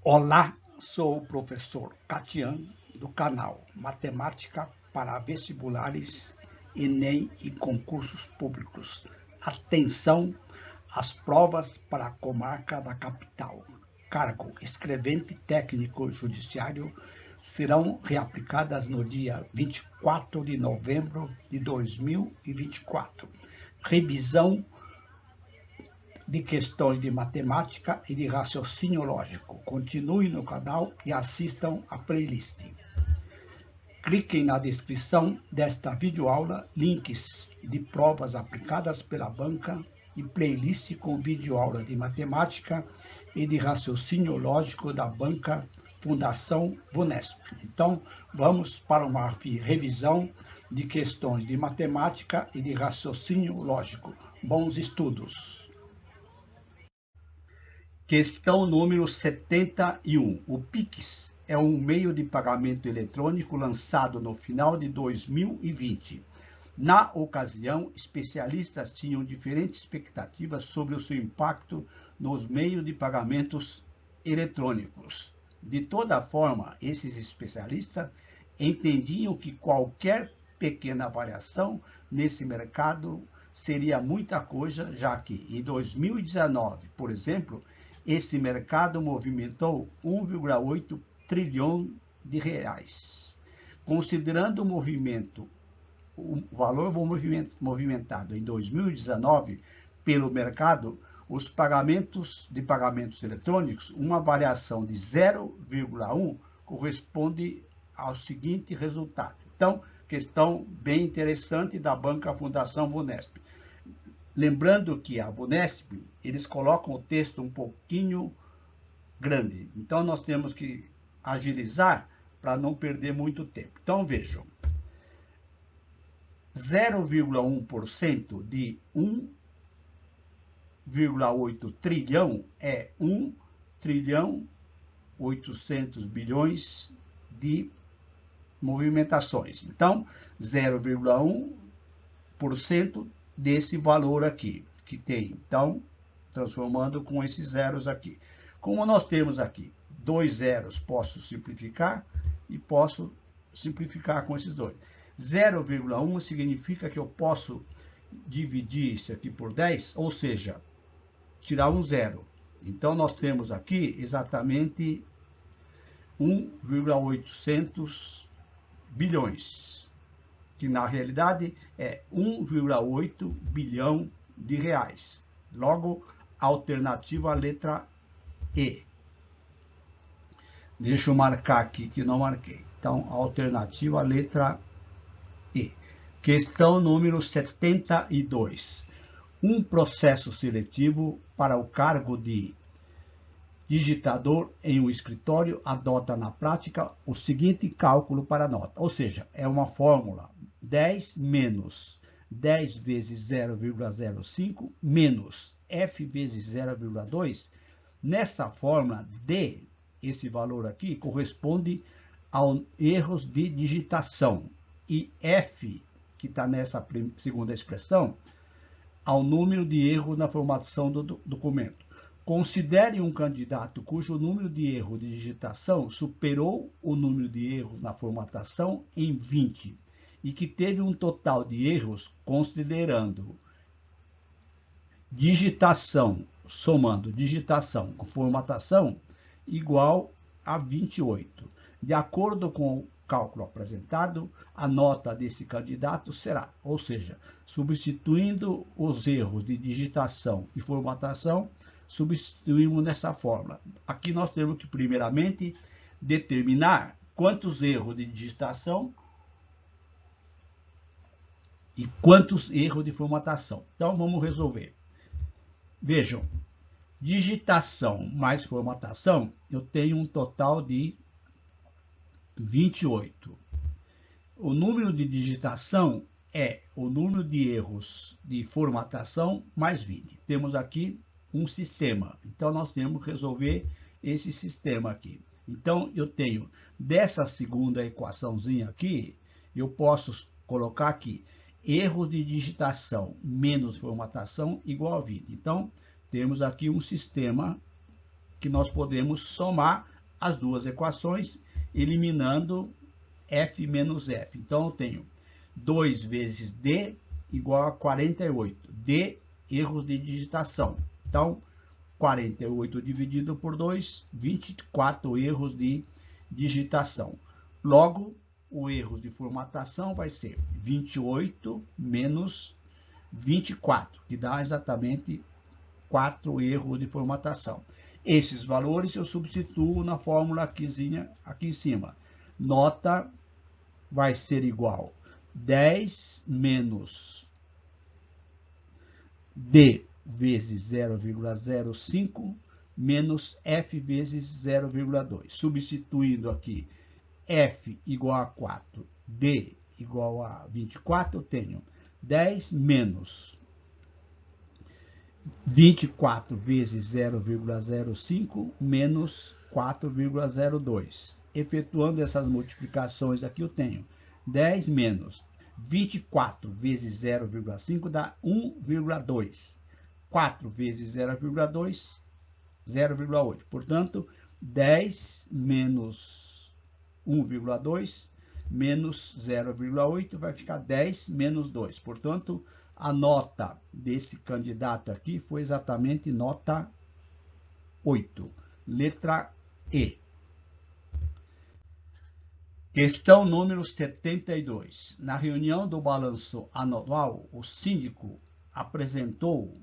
Olá, sou o professor Catian, do canal Matemática para Vestibulares, Enem e Concursos Públicos. Atenção às provas para a comarca da capital. Cargo escrevente técnico judiciário serão reaplicadas no dia 24 de novembro de 2024. Revisão de questões de matemática e de raciocínio lógico. Continue no canal e assistam a playlist. Cliquem na descrição desta videoaula, links de provas aplicadas pela banca e playlist com videoaula de matemática e de raciocínio lógico da banca Fundação VUNESP. Então, vamos para uma revisão de questões de matemática e de raciocínio lógico. Bons estudos! Questão número 71. O Pix é um meio de pagamento eletrônico lançado no final de 2020. Na ocasião, especialistas tinham diferentes expectativas sobre o seu impacto nos meios de pagamentos eletrônicos. De toda forma, esses especialistas entendiam que qualquer pequena variação nesse mercado seria muita coisa, já que em 2019, por exemplo, esse mercado movimentou 1,8 trilhão de reais. Considerando o valor movimentado em 2019 pelo mercado, os pagamentos eletrônicos, uma variação de 0,1 corresponde ao seguinte resultado. Então, questão bem interessante da banca Fundação VUNESP. Lembrando que a VUNESP, eles colocam o texto um pouquinho grande. Então, nós temos que agilizar para não perder muito tempo. Então, vejam. 0,1% de 1,8 trilhão é 1 trilhão 800 bilhões de movimentações. Então, 0,1% desse valor aqui, que tem. Então, transformando com esses zeros aqui. Como nós temos aqui 2 zeros, posso simplificar e posso simplificar com esses dois. 0,1 significa que eu posso dividir isso aqui por 10, ou seja, tirar um zero. Então, nós temos aqui exatamente 1,800 bilhões. Que na realidade é 1,8 bilhão de reais. Logo, alternativa letra E. Deixa eu marcar aqui que não marquei. Então, alternativa letra E. Questão número 72. Um processo seletivo para o cargo de digitador em um escritório adota na prática o seguinte cálculo para a nota. Ou seja, é uma fórmula 10 menos 10 vezes 0,05 menos f vezes 0,2. Nessa fórmula, D, esse valor aqui, corresponde aos erros de digitação. E f, que está nessa segunda expressão, ao número de erros na formatação do documento. Considere um candidato cujo número de erro de digitação superou o número de erros na formatação em 20 e que teve um total de erros considerando digitação, somando digitação com formatação, igual a 28. De acordo com o cálculo apresentado, a nota desse candidato será, ou seja, substituindo os erros de digitação e formatação, substituímos nessa fórmula. Aqui nós temos que, primeiramente, determinar quantos erros de digitação e quantos erros de formatação. Então, vamos resolver. Vejam, digitação mais formatação, eu tenho um total de 28. O número de digitação é o número de erros de formatação mais 20. Temos aqui um sistema. Então, nós temos que resolver esse sistema aqui. Então, eu tenho dessa segunda equaçãozinha aqui, eu posso colocar aqui erros de digitação menos formatação igual a 20. Então, temos aqui um sistema que nós podemos somar as duas equações, eliminando f menos f. Então, eu tenho 2 vezes d igual a 48. D, erros de digitação. Então, 48 dividido por 2, 24 erros de digitação. Logo, o erro de formatação vai ser 28 menos 24, que dá exatamente 4 erros de formatação. Esses valores eu substituo na fórmula aqui em cima. Nota vai ser igual a 10 menos D vezes 0,05 menos F vezes 0,2. Substituindo aqui F igual a 4, D igual a 24, eu tenho 10 menos 24 vezes 0,05 menos 4,02. Efetuando essas multiplicações aqui, eu tenho 10 menos 24 vezes 0,5 dá 1,2. 4 vezes 0,2, 0,8. Portanto, 10 menos 1,2 menos 0,8 vai ficar 10 menos 2. Portanto, a nota desse candidato aqui foi exatamente nota 8. Letra E. Questão número 72. Na reunião do balanço anual, o síndico apresentou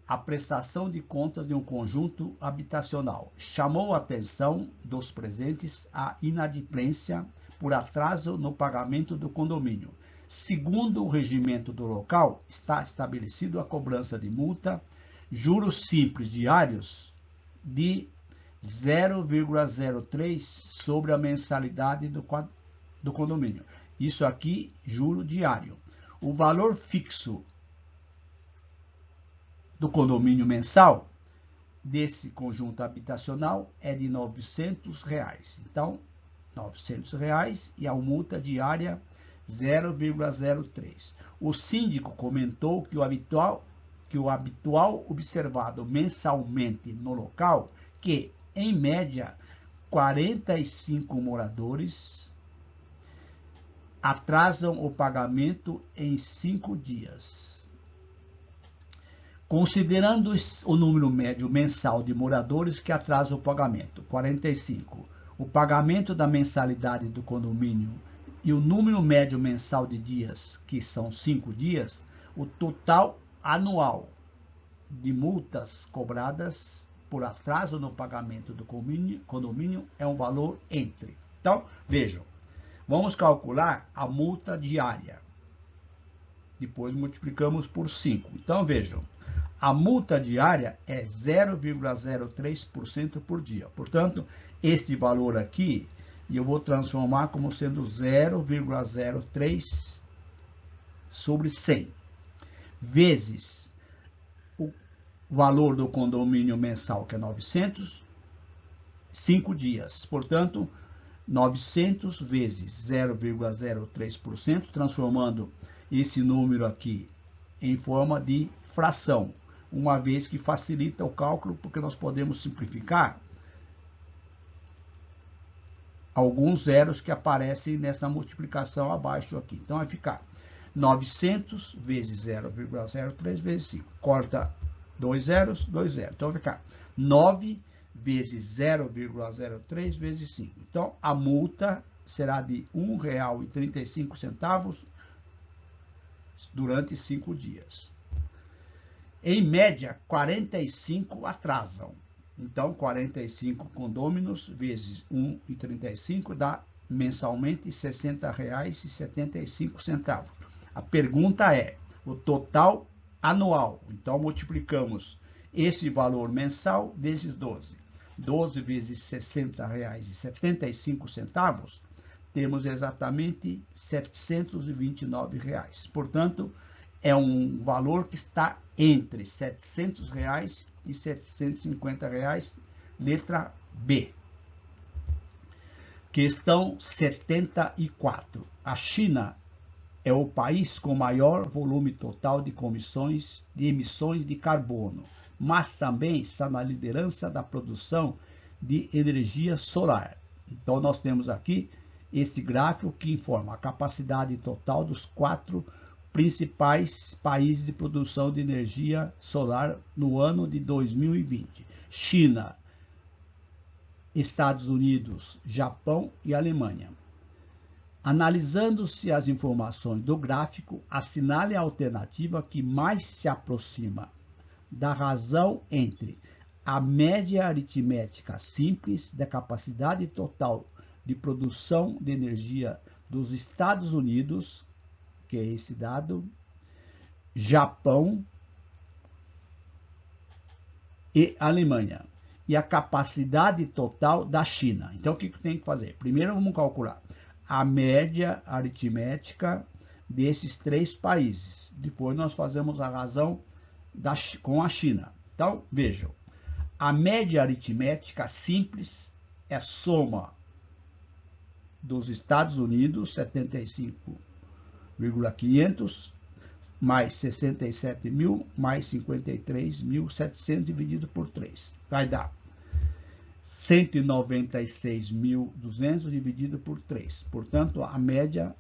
a prestação de contas de um conjunto habitacional. Chamou a atenção dos presentes à inadimplência por atraso no pagamento do condomínio. Segundo o regimento do local, está estabelecido a cobrança de multa, juros simples diários de 0,03 sobre a mensalidade do condomínio. Isso aqui, juro diário. O valor fixo do condomínio mensal desse conjunto habitacional é de R$ 900. Então, R$ 900 e a multa diária 0,03. O síndico comentou que o habitual observado mensalmente no local, que, em média, 45 moradores atrasam o pagamento em 5 dias. Considerando o número médio mensal de moradores que atrasam o pagamento, 45, o pagamento da mensalidade do condomínio e o número médio mensal de dias, que são 5 dias, o total anual de multas cobradas por atraso no pagamento do condomínio é um valor entre. Então, vejam, vamos calcular a multa diária. Depois multiplicamos por 5. Então, vejam, a multa diária é 0,03% por dia. Portanto, este valor aqui, eu vou transformar como sendo 0,03 sobre 100, vezes o valor do condomínio mensal, que é 900, 5 dias. Portanto, 900 vezes 0,03%, transformando esse número aqui em forma de fração, uma vez que facilita o cálculo, porque nós podemos simplificar alguns zeros que aparecem nessa multiplicação abaixo aqui. Então, vai ficar 900 vezes 0,03 vezes 5. Corta 2 zeros, 2 zeros. Então, vai ficar 9 vezes 0,03 vezes 5. Então, a multa será de R$ 1,35 durante 5 dias. Em média, 45 atrasam. Então, 45 condôminos vezes 1,35 dá mensalmente R$ 60,75. A pergunta é o total anual. Então, multiplicamos esse valor mensal vezes 12. 12 vezes R$ 60,75, temos exatamente R$ 729. Portanto, é um valor que está entre R$ 700 e R$ 750, letra B. Questão 74. A China é o país com maior volume total de emissões de carbono, mas também está na liderança da produção de energia solar. Então, nós temos aqui este gráfico que informa a capacidade total dos 4 principais países de produção de energia solar no ano de 2020. China, Estados Unidos, Japão e Alemanha. Analisando-se as informações do gráfico, assinale a alternativa que mais se aproxima da razão entre a média aritmética simples da capacidade total de produção de energia dos Estados Unidos, que é esse dado, Japão e Alemanha, e a capacidade total da China. Então, o que tem que fazer? Primeiro, vamos calcular a média aritmética desses 3 países. Depois, nós fazemos a razão com a China. Então, vejam, a média aritmética simples é a soma dos Estados Unidos, 75,500, mais 67.000, mais 53.700 dividido por 3. Vai dar 196.200 dividido por 3. Portanto, a média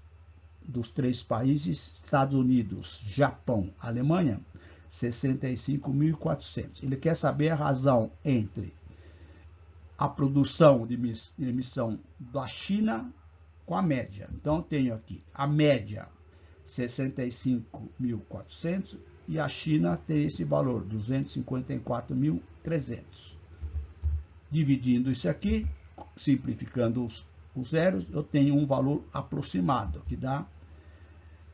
dos 3 países, Estados Unidos, Japão, Alemanha, 65.400. Ele quer saber a razão entre a produção de emissão da China com a média. Então, eu tenho aqui a média 65.400 e a China tem esse valor, 254.300. Dividindo isso aqui, simplificando os zeros, eu tenho um valor aproximado, que dá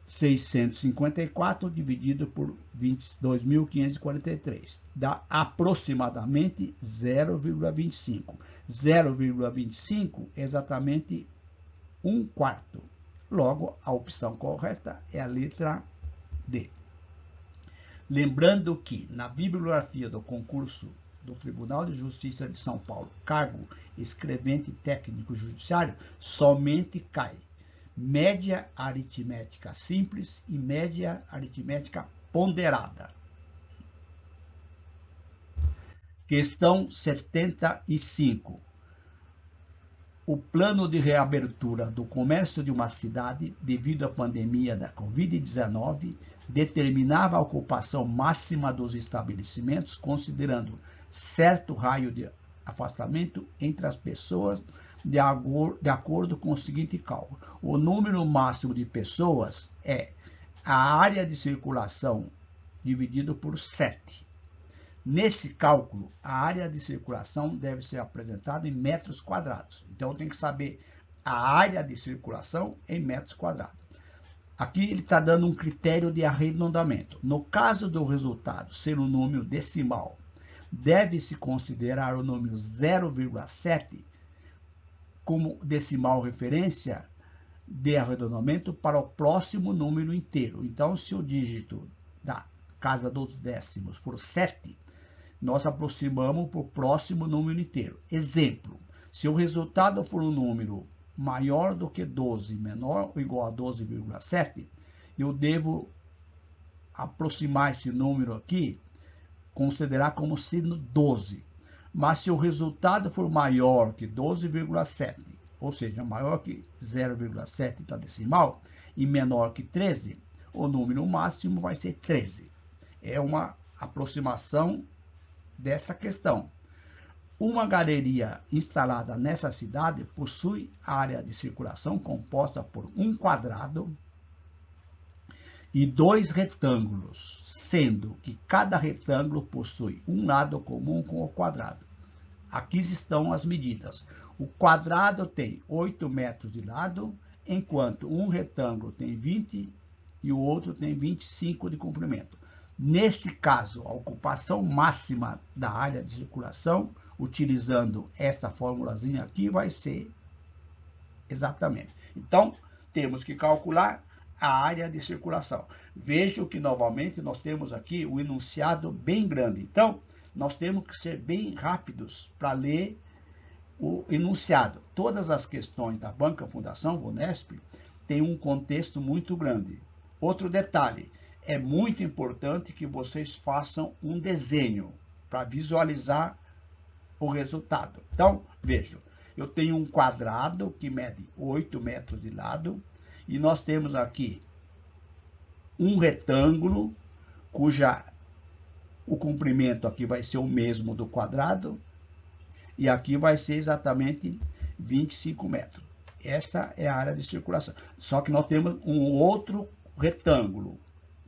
654 dividido por 22.543. Dá aproximadamente 0,25. 0,25 é exatamente 1/4. Logo, a opção correta é a letra D. Lembrando que na bibliografia do concurso do Tribunal de Justiça de São Paulo, cargo escrevente técnico judiciário, somente cai média aritmética simples e média aritmética ponderada. Questão 75. O plano de reabertura do comércio de uma cidade devido à pandemia da Covid-19 determinava a ocupação máxima dos estabelecimentos, considerando certo raio de afastamento entre as pessoas, de acordo com o seguinte cálculo. O número máximo de pessoas é a área de circulação dividido por 7. Nesse cálculo, a área de circulação deve ser apresentada em metros quadrados. Então, tem que saber a área de circulação em metros quadrados. Aqui ele está dando um critério de arredondamento. No caso do resultado ser um número decimal, deve-se considerar o número 0,7 como decimal referência de arredondamento para o próximo número inteiro. Então, se o dígito da casa dos décimos for 7, nós aproximamos para o próximo número inteiro. Exemplo, se o resultado for um número maior do que 12, menor ou igual a 12,7, eu devo aproximar esse número aqui, considerar como sendo 12. Mas se o resultado for maior que 12,7, ou seja, maior que 0,7 da decimal e menor que 13, o número máximo vai ser 13. É uma aproximação desta questão. Uma galeria instalada nessa cidade possui área de circulação composta por um quadrado e 2 retângulos, sendo que cada retângulo possui um lado comum com o quadrado. Aqui estão as medidas. O quadrado tem 8 metros de lado, enquanto um retângulo tem 20 e o outro tem 25 de comprimento. Nesse caso, a ocupação máxima da área de circulação, utilizando esta formulazinha aqui, vai ser exatamente. Então, temos que calcular a área de circulação. Vejo que, novamente, nós temos aqui o enunciado bem grande. Então, nós temos que ser bem rápidos para ler o enunciado. Todas as questões da Banca Fundação Vunesp têm um contexto muito grande. Outro detalhe, é muito importante que vocês façam um desenho para visualizar o resultado. Então, vejam, eu tenho um quadrado que mede 8 metros de lado, e nós temos aqui um retângulo, o comprimento aqui vai ser o mesmo do quadrado, e aqui vai ser exatamente 25 metros. Essa é a área de circulação. Só que nós temos um outro retângulo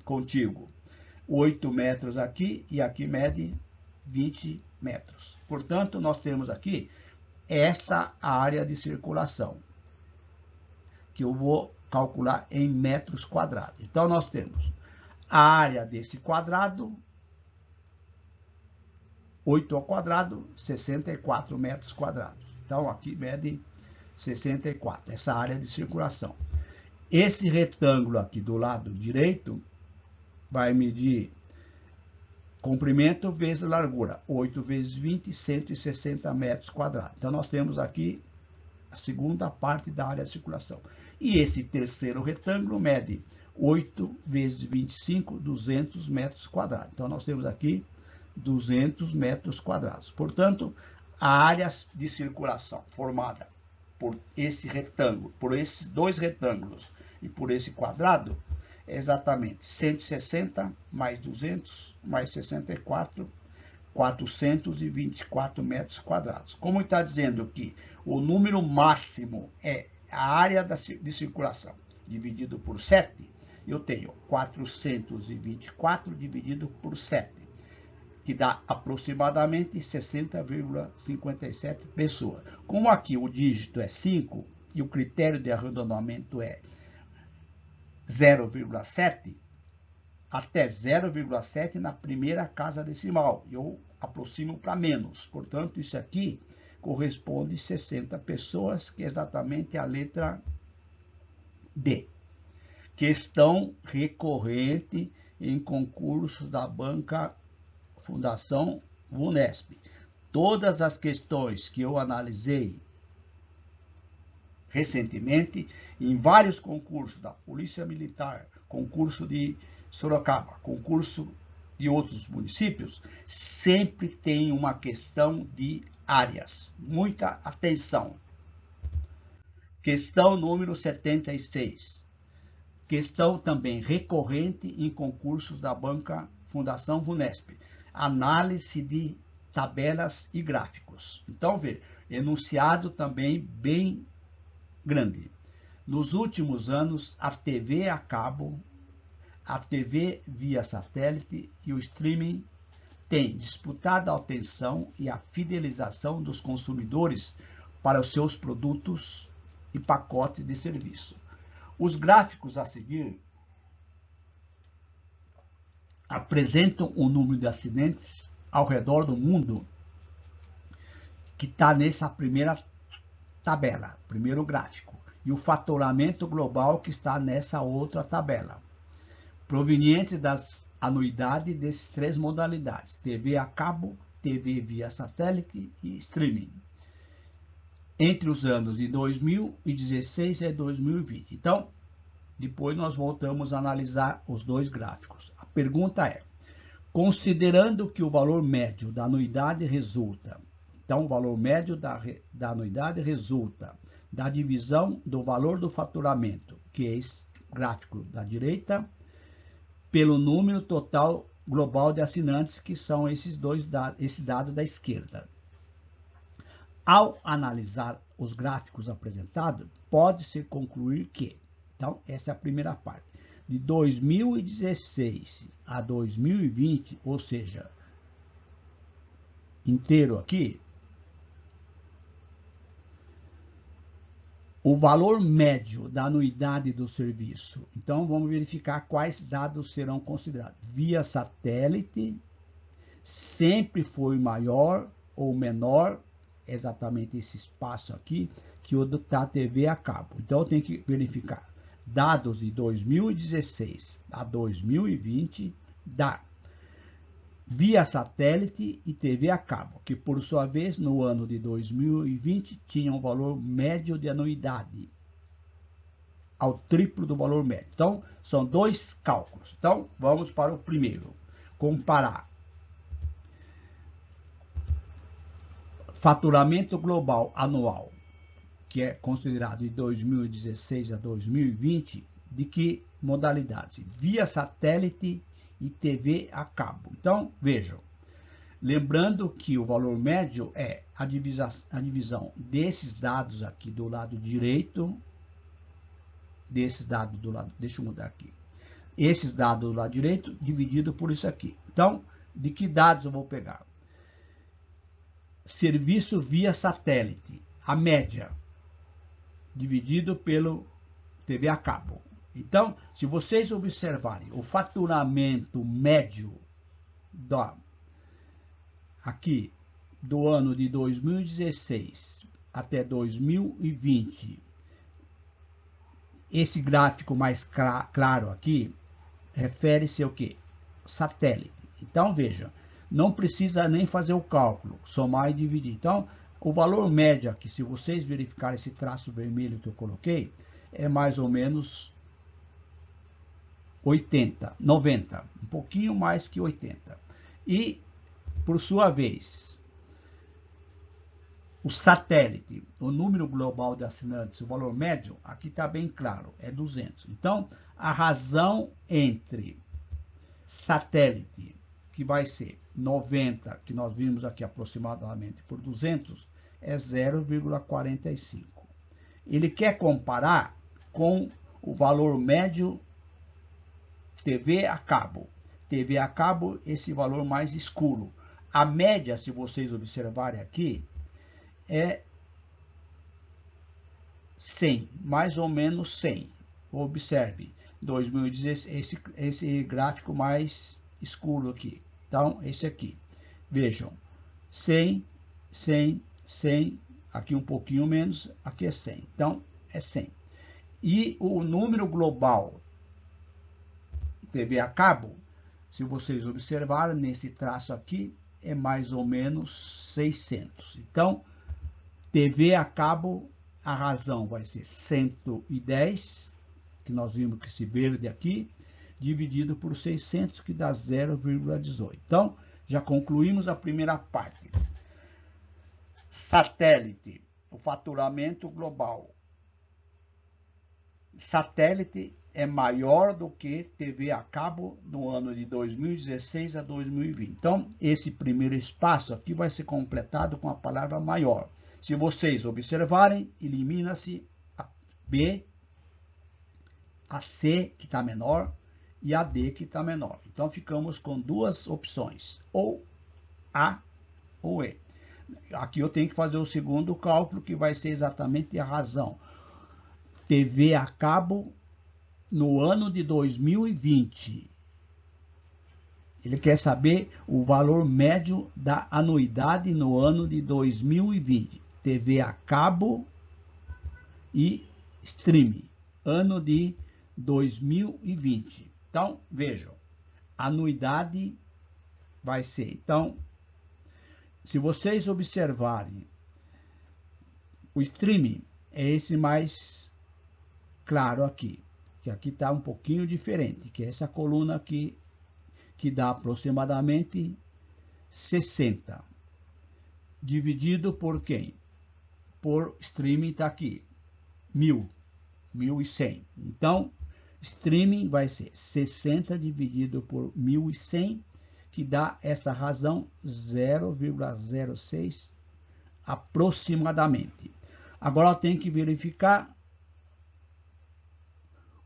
contíguo. 8 metros aqui e aqui mede 20 metros. Portanto, nós temos aqui esta área de circulação, que eu vou calcular em metros quadrados. Então, nós temos a área desse quadrado, 8 ao quadrado, 64 metros quadrados. Então, aqui mede 64, essa área de circulação. Esse retângulo aqui do lado direito vai medir comprimento vezes largura, 8 vezes 20, 160 metros quadrados. Então, nós temos aqui a segunda parte da área de circulação. E esse terceiro retângulo mede 8 vezes 25, 200 metros quadrados. Então, nós temos aqui 200 metros quadrados. Portanto, a área de circulação formada por esse retângulo, por esses dois retângulos e por esse quadrado, é exatamente 160 mais 200 mais 64, 424 metros quadrados. Como está dizendo que o número máximo é a área de circulação dividido por 7, eu tenho 424 dividido por 7, que dá aproximadamente 60,57 pessoas. Como aqui o dígito é 5 e o critério de arredondamento é 0,7, até 0,7 na primeira casa decimal. Eu aproximo para menos. Portanto, isso aqui corresponde a 60 pessoas, que é exatamente a letra D. Questão recorrente em concursos da banca Fundação VUNESP. Todas as questões que eu analisei recentemente, em vários concursos da Polícia Militar, concurso de Sorocaba, concurso de outros municípios, sempre tem uma questão de áreas. Muita atenção. Questão número 76. Questão também recorrente em concursos da banca Fundação VUNESP. Análise de tabelas e gráficos. Então, vê, enunciado também bem grande. Nos últimos anos, a TV a cabo, a TV via satélite e o streaming têm disputado a atenção e a fidelização dos consumidores para os seus produtos e pacotes de serviço. Os gráficos a seguir apresentam o número de acidentes ao redor do mundo que está nessa primeira tabela, primeiro gráfico, e o faturamento global que está nessa outra tabela, proveniente das anuidades desses três modalidades, TV a cabo, TV via satélite e streaming, entre os anos de 2016 e 2020. Então, depois nós voltamos a analisar os dois gráficos. A pergunta é, considerando que o valor médio da anuidade resulta, então o valor médio da anuidade resulta da divisão do valor do faturamento, que é esse gráfico da direita, pelo número total global de assinantes, que são esse dado da esquerda. Ao analisar os gráficos apresentados, pode-se concluir que, então, essa é a primeira parte, de 2016 a 2020, ou seja, inteiro aqui, o valor médio da anuidade do serviço. Então, vamos verificar quais dados serão considerados. Via satélite, sempre foi maior ou menor, exatamente esse espaço aqui, que o da TV a cabo. Então, tem que verificar dados de 2016 a 2020 da via satélite e TV a cabo, que por sua vez no ano de 2020 tinha um valor médio de anuidade ao triplo do valor médio. Então, são dois cálculos. Então, vamos para o primeiro. Comparar faturamento global anual, que é considerado de 2016 a 2020, de que modalidades? Via satélite e TV a cabo. Então, vejam, lembrando que o valor médio é a divisão desses dados aqui do lado direito, desses dados do lado, deixa eu mudar aqui, esses dados do lado direito dividido por isso aqui. Então, de que dados eu vou pegar? Serviço via satélite, a média, dividido pelo TV a cabo. Então, se vocês observarem o faturamento médio aqui do ano de 2016 até 2020, esse gráfico mais claro aqui refere-se ao quê? Satélite. Então, veja, não precisa nem fazer o cálculo, somar e dividir. Então, o valor médio aqui, se vocês verificarem esse traço vermelho que eu coloquei, é mais ou menos 80, 90, um pouquinho mais que 80. E, por sua vez, o satélite, o número global de assinantes, o valor médio, aqui está bem claro, é 200. Então, a razão entre satélite, que vai ser 90, que nós vimos aqui aproximadamente por 200, é 0,45. Ele quer comparar com o valor médio TV a cabo. TV a cabo, esse valor mais escuro. A média, se vocês observarem aqui, é 100, mais ou menos 100. Observe, 2016, esse gráfico mais escuro aqui. Então, esse aqui. Vejam, 100, 100, 100, aqui um pouquinho menos, aqui é 100. Então, é 100. E o número global TV a cabo, se vocês observarem nesse traço aqui, é mais ou menos 600. Então, TV a cabo, a razão vai ser 110, que nós vimos que esse verde aqui, dividido por 600, que dá 0,18. Então, já concluímos a primeira parte. Satélite, o faturamento global. Satélite é maior do que TV a cabo no ano de 2016 a 2020. Então, esse primeiro espaço aqui vai ser completado com a palavra maior. Se vocês observarem, elimina-se a B, a C, que está menor, e a D, que está menor. Então, ficamos com duas opções, ou A ou E. Aqui eu tenho que fazer o segundo cálculo, que vai ser exatamente a razão. TV a cabo no ano de 2020. Ele quer saber o valor médio da anuidade no ano de 2020. TV a cabo e streaming, ano de 2020. Então, vejam, anuidade vai ser. Então, se vocês observarem, o streaming é esse mais claro aqui, que aqui está um pouquinho diferente, que é essa coluna aqui, que dá aproximadamente 60, dividido por quem? Por streaming está aqui, 1.100. Então, streaming vai ser 60 dividido por 1.100, que dá esta razão 0,06 aproximadamente. Agora eu tenho que verificar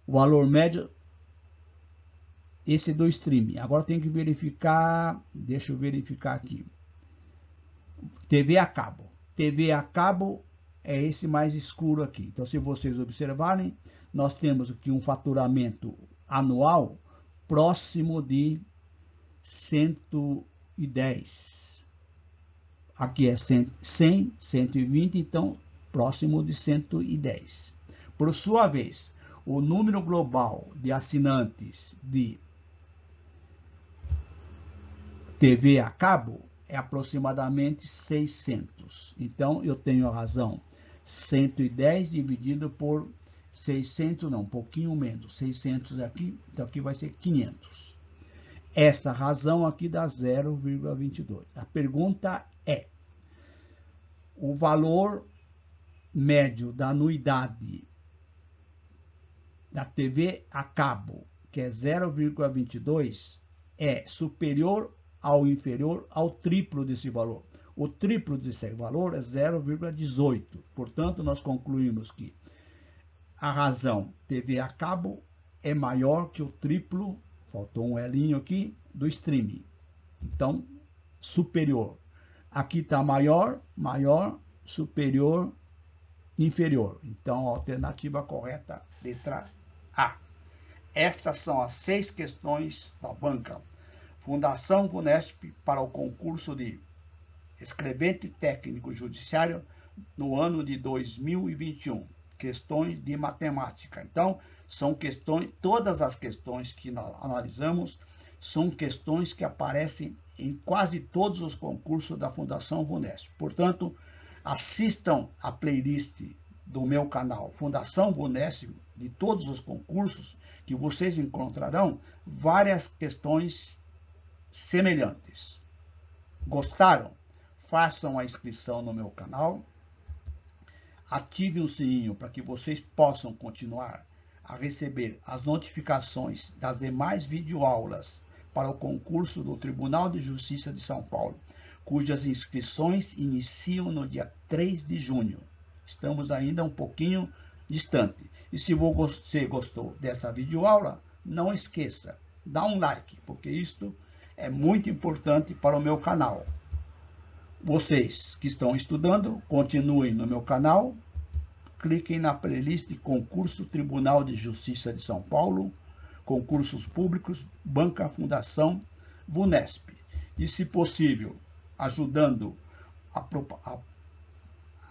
o valor médio, esse do streaming. Agora eu tenho que verificar, deixa eu verificar aqui. TV a cabo. TV a cabo é esse mais escuro aqui. Então, se vocês observarem, nós temos aqui um faturamento anual próximo de 110. Aqui é 100, 120, então próximo de 110. Por sua vez, o número global de assinantes de TV a cabo é aproximadamente 600. Então, eu tenho a razão 110 dividido por 600, não, um pouquinho menos. 600 aqui, então aqui vai ser 500. Esta razão aqui dá 0,22. A pergunta é, o valor médio da anuidade da TV a cabo, que é 0,22, é superior ao inferior ao triplo desse valor. O triplo desse valor é 0,18. Portanto, nós concluímos que a razão TV a cabo é maior que o triplo, faltou um Elinho aqui, do streaming. Então, superior. Aqui está maior, maior, superior, inferior. Então, a alternativa correta, letra A. Estas são as 6 questões da banca Fundação VUNESP para o concurso de escrevente técnico judiciário no ano de 2021. Questões de matemática. Então, são questões, todas as questões que nós analisamos são questões que aparecem em quase todos os concursos da Fundação VUNESP. Portanto, assistam a playlist do meu canal Fundação VUNESP de todos os concursos, que vocês encontrarão várias questões semelhantes. Gostaram? Façam a inscrição no meu canal, ativem o sininho para que vocês possam continuar a receber as notificações das demais videoaulas para o concurso do Tribunal de Justiça de São Paulo, cujas inscrições iniciam no dia 3 de junho. Estamos ainda um pouquinho distante. E se você gostou desta videoaula, não esqueça, dá um like, porque isto é muito importante para o meu canal. Vocês que estão estudando, continuem no meu canal, cliquem na playlist Concurso Tribunal de Justiça de São Paulo, Concursos Públicos, Banca Fundação VUNESP. E, se possível, ajudando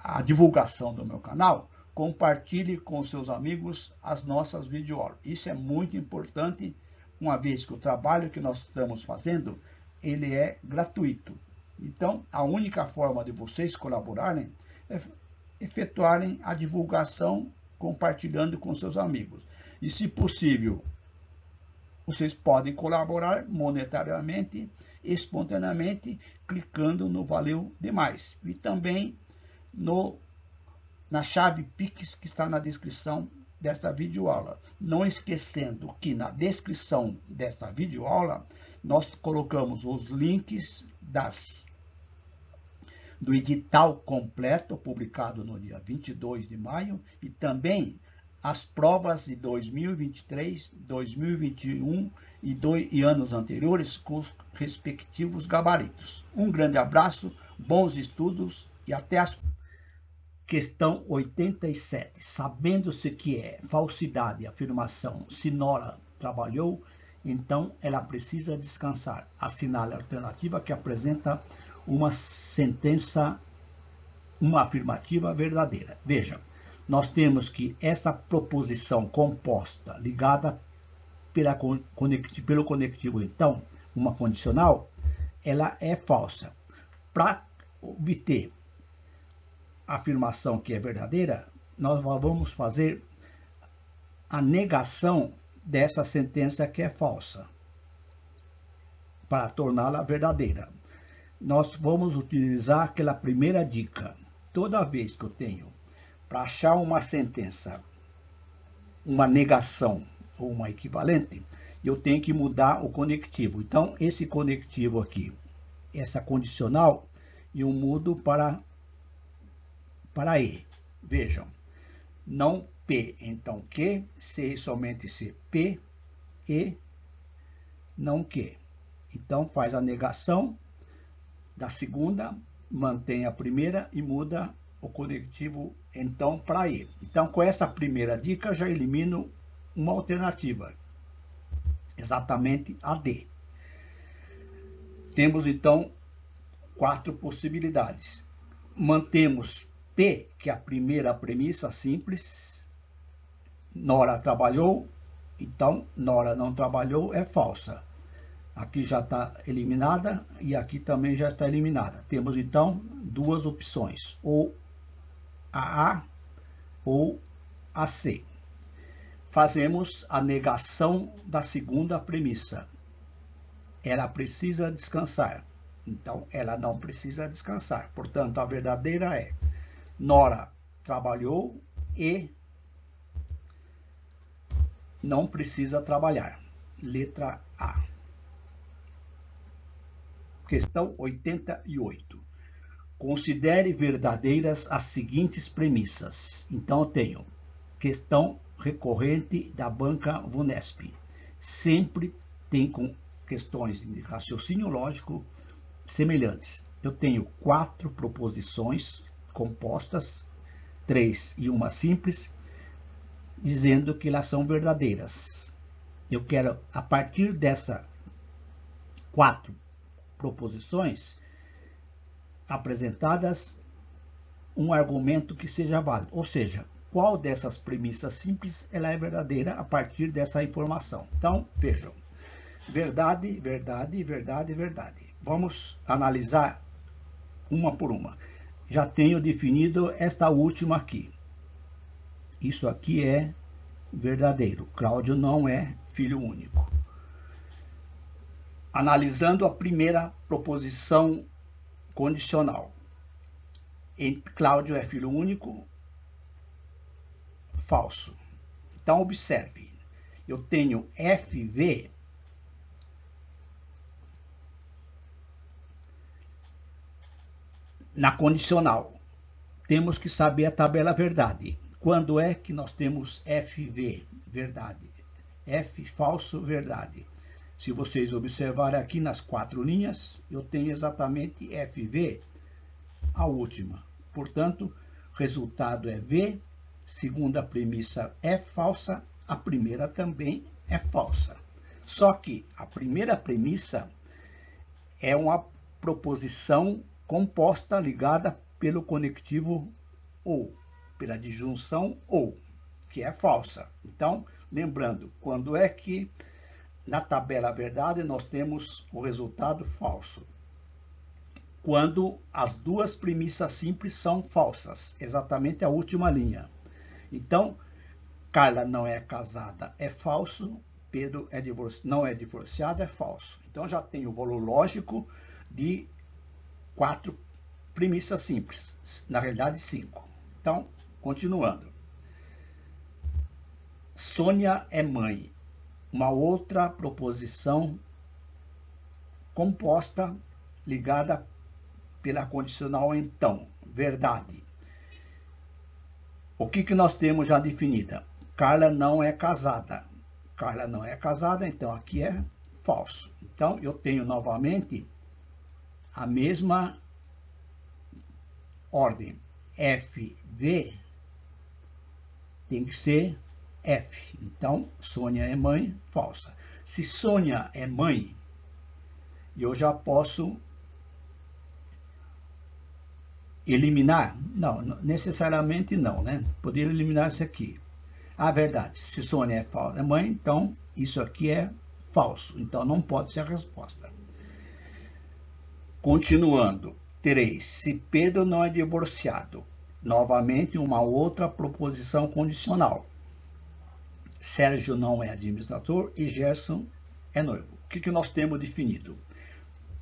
a divulgação do meu canal, compartilhe com seus amigos as nossas videoaulas. Isso é muito importante, uma vez que o trabalho que nós estamos fazendo, ele é gratuito. Então, a única forma de vocês colaborarem é efetuarem a divulgação compartilhando com seus amigos. E, se possível, vocês podem colaborar monetariamente, espontaneamente, clicando no Valeu Demais. E também na chave Pix que está na descrição desta videoaula. Não esquecendo que na descrição desta videoaula nós colocamos os links do edital completo publicado no dia 22 de maio e também as provas de 2023, 2021 e anos anteriores com os respectivos gabaritos. Um grande abraço, bons estudos e até as Questão 87. Sabendo-se que é falsidade a afirmação se Nora trabalhou, então ela precisa descansar. Assinale a alternativa que apresenta uma sentença, uma afirmativa verdadeira. Veja, nós temos que essa proposição composta ligada pelo conectivo, então, uma condicional, ela é falsa. Para obter a afirmação que é verdadeira, nós vamos fazer a negação dessa sentença que é falsa, para torná-la verdadeira. Nós vamos utilizar aquela primeira dica. Toda vez que eu tenho para achar uma sentença, uma negação ou uma equivalente, eu tenho que mudar o conectivo. Então, esse conectivo aqui, essa condicional, eu mudo para E. Vejam, não P, então que, se somente se P, E, não que. Então, faz a negação da segunda, mantém a primeira e muda o conectivo, então, para E. Então, com essa primeira dica, já elimino uma alternativa, exatamente a D. Temos, então, 4 possibilidades. Mantemos P, que é a primeira premissa simples. Nora trabalhou, então Nora não trabalhou é falsa. Aqui já está eliminada e aqui também já está eliminada. Temos então 2 opções, ou a ou a C. Fazemos a negação da segunda premissa. Ela precisa descansar. Então, ela não precisa descansar. Portanto, a verdadeira é: Nora trabalhou e não precisa trabalhar. Letra A. Questão 88. Considere verdadeiras as seguintes premissas. Então, eu tenho questão recorrente da banca Vunesp. Sempre tem questões de raciocínio lógico semelhantes. Eu tenho 4 proposições compostas, 3 e uma simples, dizendo que elas são verdadeiras. Eu quero, a partir dessas 4 proposições apresentadas, um argumento que seja válido. Ou seja, qual dessas premissas simples ela é verdadeira a partir dessa informação. Então, vejam. Verdade, verdade, verdade, verdade. Vamos analisar uma por uma. Já tenho definido esta última aqui. Isso aqui é verdadeiro. Cláudio não é filho único. Analisando a primeira proposição condicional. Cláudio é filho único, falso. Então, observe. Eu tenho FV na condicional. Temos que saber a tabela verdade. Quando é que nós temos FV, verdade? F, falso, verdade. Se vocês observarem aqui nas 4 linhas, eu tenho exatamente FV, a última. Portanto, resultado é V, segunda premissa é falsa, a primeira também é falsa. Só que a primeira premissa é uma proposição composta ligada pelo conectivo ou, pela disjunção ou, que é falsa. Então, lembrando, quando é que na tabela verdade nós temos o resultado falso? Quando as 2 premissas simples são falsas, exatamente a última linha. Então, Carla não é casada, é falso. Pedro não é divorciado, é falso. Então, já tenho o valor lógico de 4 premissas simples, na realidade 5. Então, continuando. Sônia é mãe. Uma outra proposição composta, ligada pela condicional então, verdade. O que nós temos já definida? Carla não é casada. Carla não é casada, então aqui é falso. Então, eu tenho novamente a mesma ordem. FV tem que ser F. Então, Sônia é mãe, falsa. Se Sônia é mãe, eu já posso eliminar? Não, necessariamente não, né? Poderia eliminar isso aqui. A verdade, se Sônia é mãe, então isso aqui é falso. Então, não pode ser a resposta. Continuando. 3. Se Pedro não é divorciado. Novamente, uma outra proposição condicional. Sérgio não é administrador e Gerson é noivo. O que nós temos definido?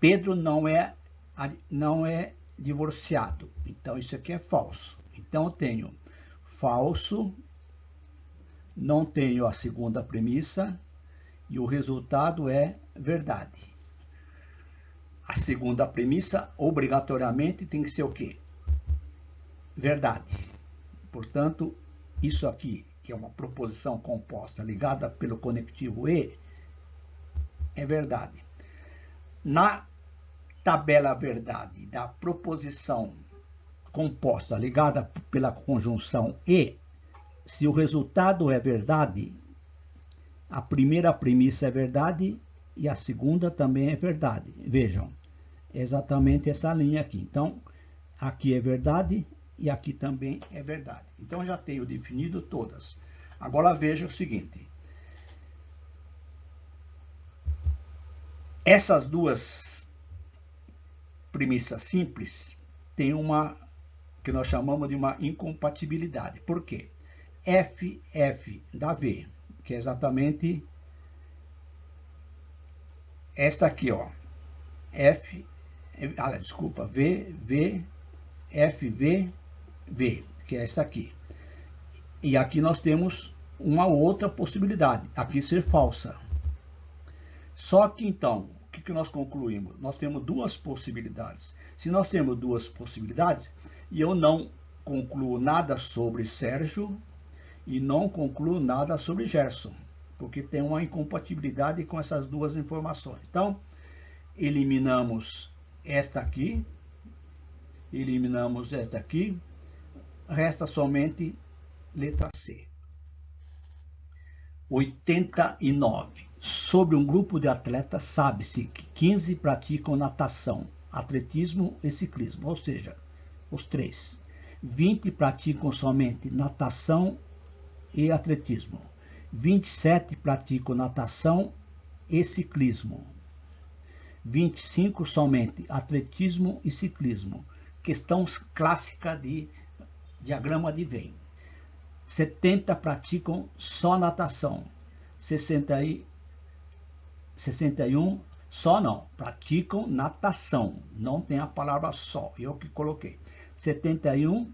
Pedro não é divorciado. Então, isso aqui é falso. Então, eu tenho falso, não tenho a segunda premissa e o resultado é verdade. A segunda premissa, obrigatoriamente, tem que ser o quê? Verdade. Portanto, isso aqui, que é uma proposição composta ligada pelo conectivo E, é verdade. Na tabela verdade da proposição composta ligada pela conjunção E, se o resultado é verdade, a primeira premissa é verdade e a segunda também é verdade. Vejam, é exatamente essa linha aqui. Então, aqui é verdade e aqui também é verdade. Então, já tenho definido todas. Agora, veja o seguinte. Essas 2 premissas simples têm uma que nós chamamos de uma incompatibilidade. Por quê? F da V, que é exatamente esta aqui, ó. F desculpa, V, F, V, que é essa aqui. E aqui nós temos uma outra possibilidade, aqui ser falsa. Só que então, o que nós concluímos? Nós temos duas possibilidades. Se nós temos duas possibilidades, e eu não concluo nada sobre Sérgio e não concluo nada sobre Gerson, porque tem uma incompatibilidade com essas duas informações. Então, eliminamos esta aqui, resta somente letra C. 89. Sobre um grupo de atletas, sabe-se que 15 praticam natação, atletismo e ciclismo, ou seja, os três. 20 praticam somente natação e atletismo. 27 praticam natação e ciclismo. 25 somente atletismo e ciclismo. Questão clássica de diagrama de Venn. 70 praticam só natação. 61 só não, praticam natação. Não tem a palavra só, eu que coloquei. 61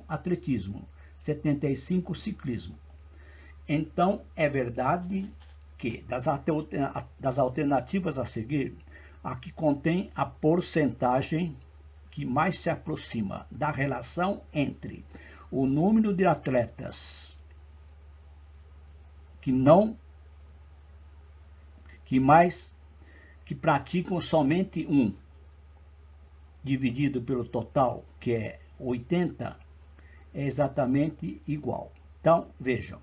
atletismo. 75 ciclismo. Então, é verdade que das alternativas a seguir, a que contém a porcentagem que mais se aproxima da relação entre o número de atletas que praticam somente um, dividido pelo total, que é 80, é exatamente igual. Então, vejam.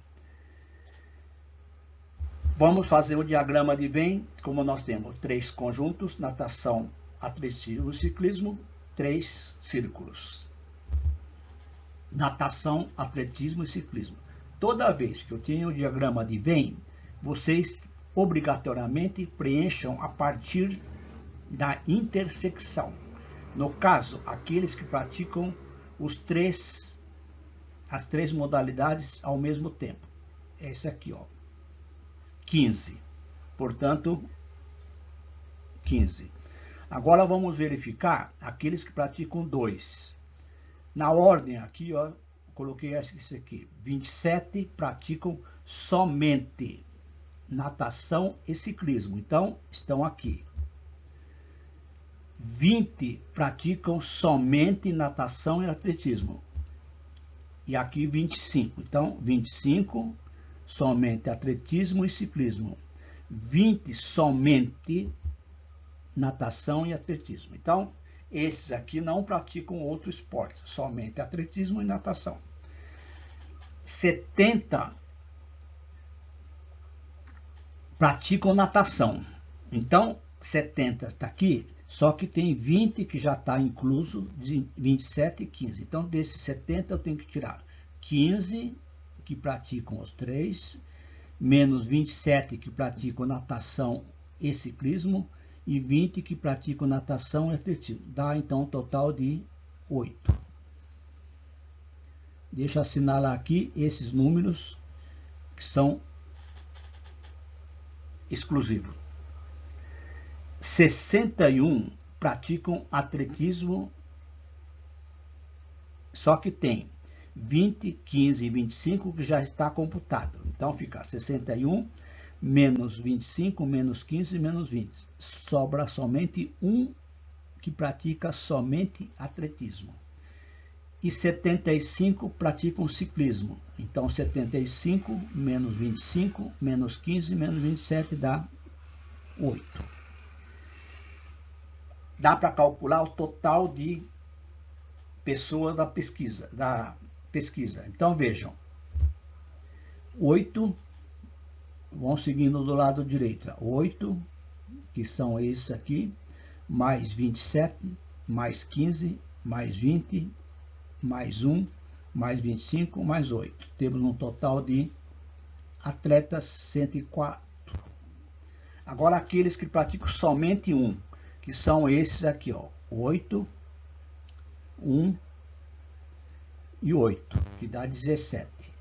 Vamos fazer o diagrama de Venn, como nós temos 3 conjuntos, natação, atletismo e ciclismo, 3 círculos. Natação, atletismo e ciclismo. Toda vez que eu tenho o diagrama de Venn, vocês obrigatoriamente preencham a partir da intersecção. No caso, aqueles que praticam as três modalidades ao mesmo tempo. Esse aqui, ó. 15. Portanto, 15. Agora vamos verificar aqueles que praticam 2. Na ordem aqui, ó, coloquei esse aqui. 27 praticam somente natação e ciclismo. Então, estão aqui. 20 praticam somente natação e atletismo. E aqui 25. Então, 25 somente atletismo e ciclismo. 20 somente natação e atletismo. Então, esses aqui não praticam outro esporte, somente atletismo e natação. 70 praticam natação. Então, 70 está aqui, só que tem 20 que já está incluso, de 27 e 15. Então, desses 70 eu tenho que tirar 15 que praticam os 3, menos 27 que praticam natação e ciclismo, e 20 que praticam natação e atletismo. Dá, então, um total de 8. Deixa eu assinalar aqui esses números que são exclusivos. 61 praticam atletismo, só que tem 20, 15 e 25 que já está computado. Então fica 61 menos 25, menos 15, menos 20. Sobra somente um que pratica somente atletismo. E 75 praticam ciclismo. Então 75 menos 25, menos 15, menos 27 dá 8. Dá para calcular o total de pessoas da pesquisa. Então vejam, 8, vão seguindo do lado direito, 8, que são esses aqui, mais 27, mais 15, mais 20, mais 1, mais 25, mais 8. Temos um total de atletas 104. Agora aqueles que praticam somente um, que são esses aqui, ó, 8, 1, e 8, que dá 17.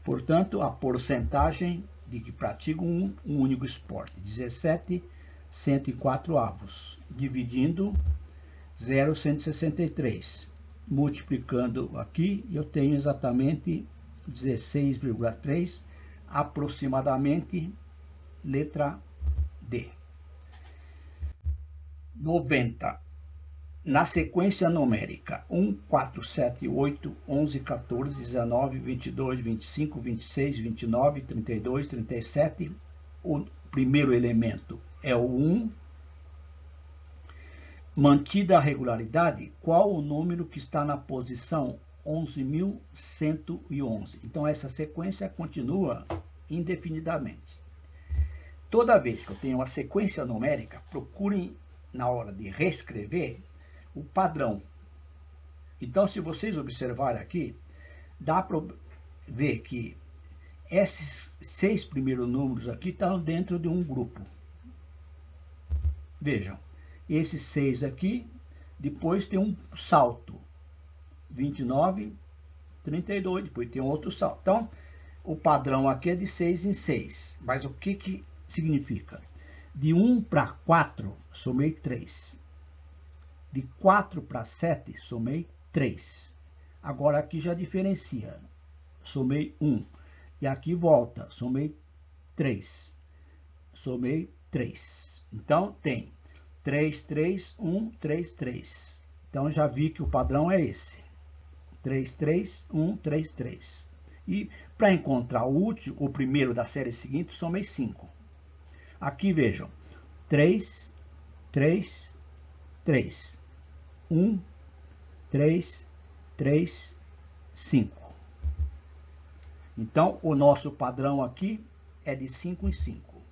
Portanto, a porcentagem de que praticam um único esporte, 17 104avos, dividindo 0,163. Multiplicando aqui, eu tenho exatamente 16,3, aproximadamente, letra D. 90. Na sequência numérica 1, 4, 7, 8, 11, 14, 19, 22, 25, 26, 29, 32, 37, o primeiro elemento é o 1. Mantida a regularidade, qual o número que está na posição 11.111? Então, essa sequência continua indefinidamente. Toda vez que eu tenho uma sequência numérica, procurem, na hora de reescrever, o padrão. Então, se vocês observarem aqui, dá para ver que esses 6 primeiros números aqui estão dentro de um grupo. Vejam, esses 6 aqui, depois tem um salto, 29, 32, depois tem outro salto. Então, o padrão aqui é de 6 em 6. Mas o que significa? De 1 para 4, somei 3. De 4 para 7, somei 3. Agora aqui já diferencia. Somei 1. E aqui volta. Somei 3. Somei 3. Então, tem 3, 3, 1, 3, 3. Então, já vi que o padrão é esse. 3, 3, 1, 3, 3. E para encontrar o último, o primeiro da série seguinte, somei 5. Aqui, vejam. 3, 3, 3. 1, 3, 3, 5. Então, o nosso padrão aqui é de 5 em 5.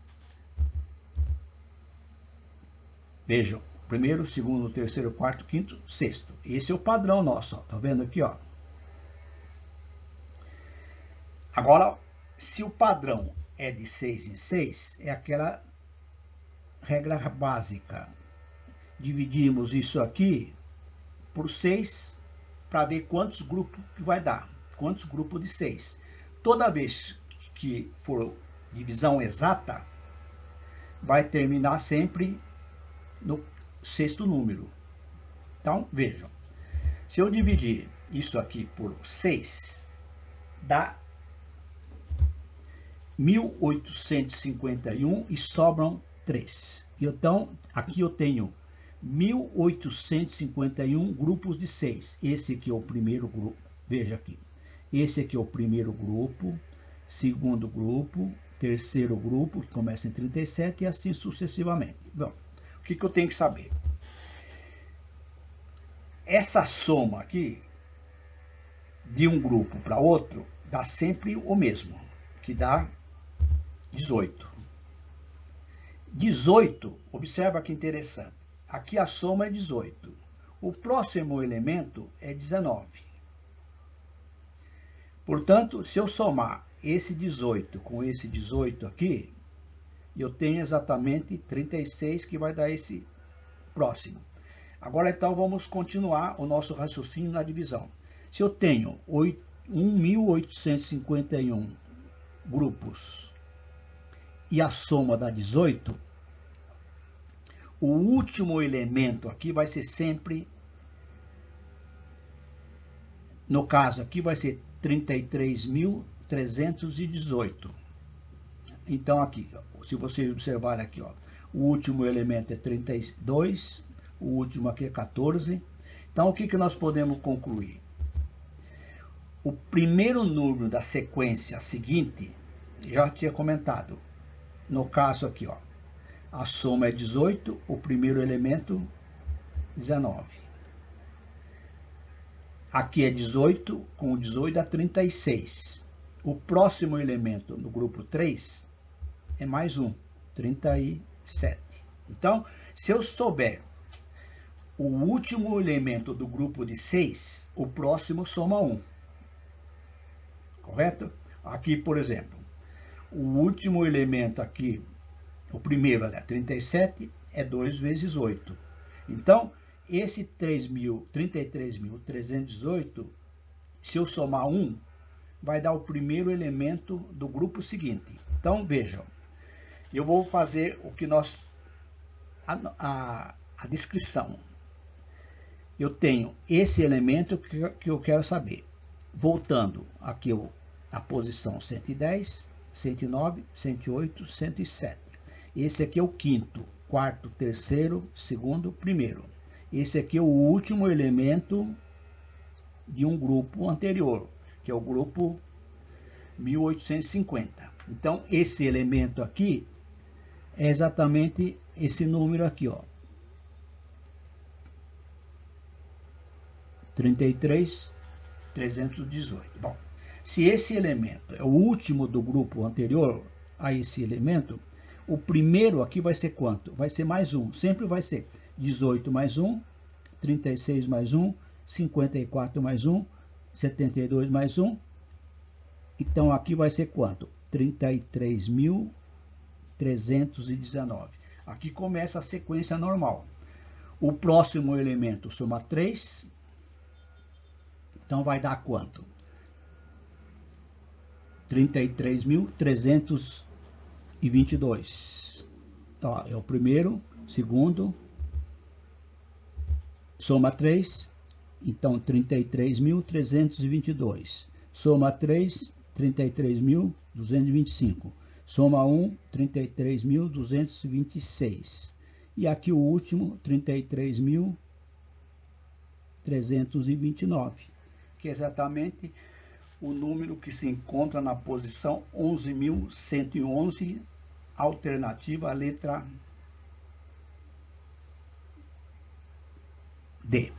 Vejam, primeiro, segundo, terceiro, quarto, quinto, sexto. Esse é o padrão nosso, ó. Tá vendo aqui, ó? Agora, se o padrão é de 6 em 6, é aquela regra básica. Dividimos isso aqui por 6 para ver quantos grupos que vai dar. Quantos grupos de 6. Toda vez que for divisão exata, vai terminar sempre no 6º número. Então, vejam. Se eu dividir isso aqui por 6, dá 1.851 e sobram 3. Então, aqui eu tenho 1.851 grupos de 6. Esse aqui é o primeiro grupo. Veja aqui. Esse aqui é o primeiro grupo, segundo grupo, terceiro grupo, que começa em 37 e assim sucessivamente. Bom, o que eu tenho que saber? Essa soma aqui, de um grupo para outro, dá sempre o mesmo, que dá 18. 18, observa que interessante. Aqui a soma é 18. O próximo elemento é 19. Portanto, se eu somar esse 18 com esse 18 aqui, eu tenho exatamente 36, que vai dar esse próximo. Agora, então, vamos continuar o nosso raciocínio na divisão. Se eu tenho 1.851 grupos e a soma dá 18, o último elemento aqui vai ser sempre, no caso aqui, vai ser 33.318. Então, aqui, se vocês observarem aqui, ó, o último elemento é 32, o último aqui é 14. Então, o que nós podemos concluir? O primeiro número da sequência seguinte, já tinha comentado. No caso aqui, ó, a soma é 18, o primeiro elemento, 19. Aqui é 18, com o 18 dá 36. O próximo elemento no grupo 3 é mais um, 37. Então, se eu souber o último elemento do grupo de 6, o próximo soma 1. Correto? Aqui, por exemplo, o último elemento aqui, o primeiro, 37, é 2 vezes 8. Então, esse 33.318, se eu somar 1, vai dar o primeiro elemento do grupo seguinte. Então, vejam, eu vou fazer o que nós a descrição. Eu tenho esse elemento que eu quero saber. Voltando aqui a posição 110, 109, 108, 107. Esse aqui é o quinto, quarto, terceiro, segundo, primeiro. Esse aqui é o último elemento de um grupo anterior, que é o grupo 1850. Então, esse elemento aqui é exatamente esse número aqui, ó. 33.318. Bom, se esse elemento é o último do grupo anterior a esse elemento, o primeiro aqui vai ser quanto? Vai ser mais 1. Sempre vai ser 18 mais 1, 36 mais 1, 54 mais 1, 72 mais 1. Então, aqui vai ser quanto? 33.319. Aqui começa a sequência normal. O próximo elemento soma 3. Então, vai dar quanto? 33.322. Ó, é o primeiro, segundo, soma 3, então 33.322. Soma 3, 33.225. Soma 1, 33.226. E aqui o último, 33.329, que é exatamente o número que se encontra na posição 11.111, alternativa a letra D.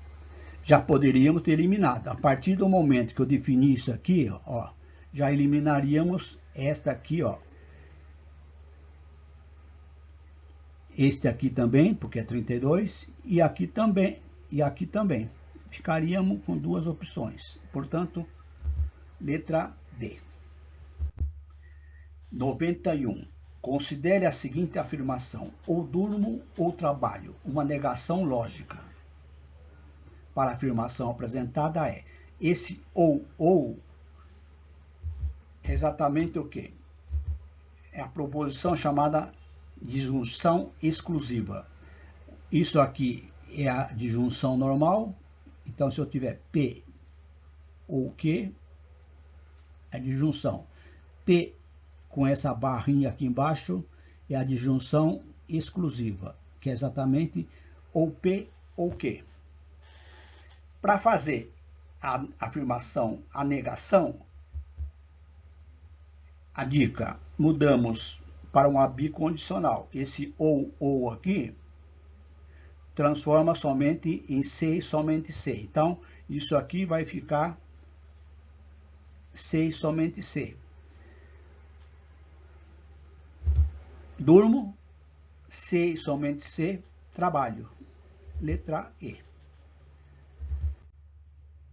Já poderíamos ter eliminado. A partir do momento que eu defini isso aqui, ó, já eliminaríamos esta aqui, ó. Este aqui também, porque é 32, e aqui também, e aqui também. Ficaríamos com duas opções. Portanto, letra D. 91. Considere a seguinte afirmação: ou durmo ou trabalho. Uma negação lógica. Para a afirmação apresentada é: esse ou é exatamente o quê? É a proposição chamada disjunção exclusiva. Isso aqui é a disjunção normal. Então, se eu tiver P ou Q, é disjunção. P com essa barrinha aqui embaixo é a disjunção exclusiva, que é exatamente ou P ou Q. Para fazer a afirmação, a negação, a dica, mudamos para uma bicondicional. Esse ou aqui transforma somente em C e somente C. Então, isso aqui vai ficar C e somente C. Durmo, C e somente C. Trabalho. Letra E.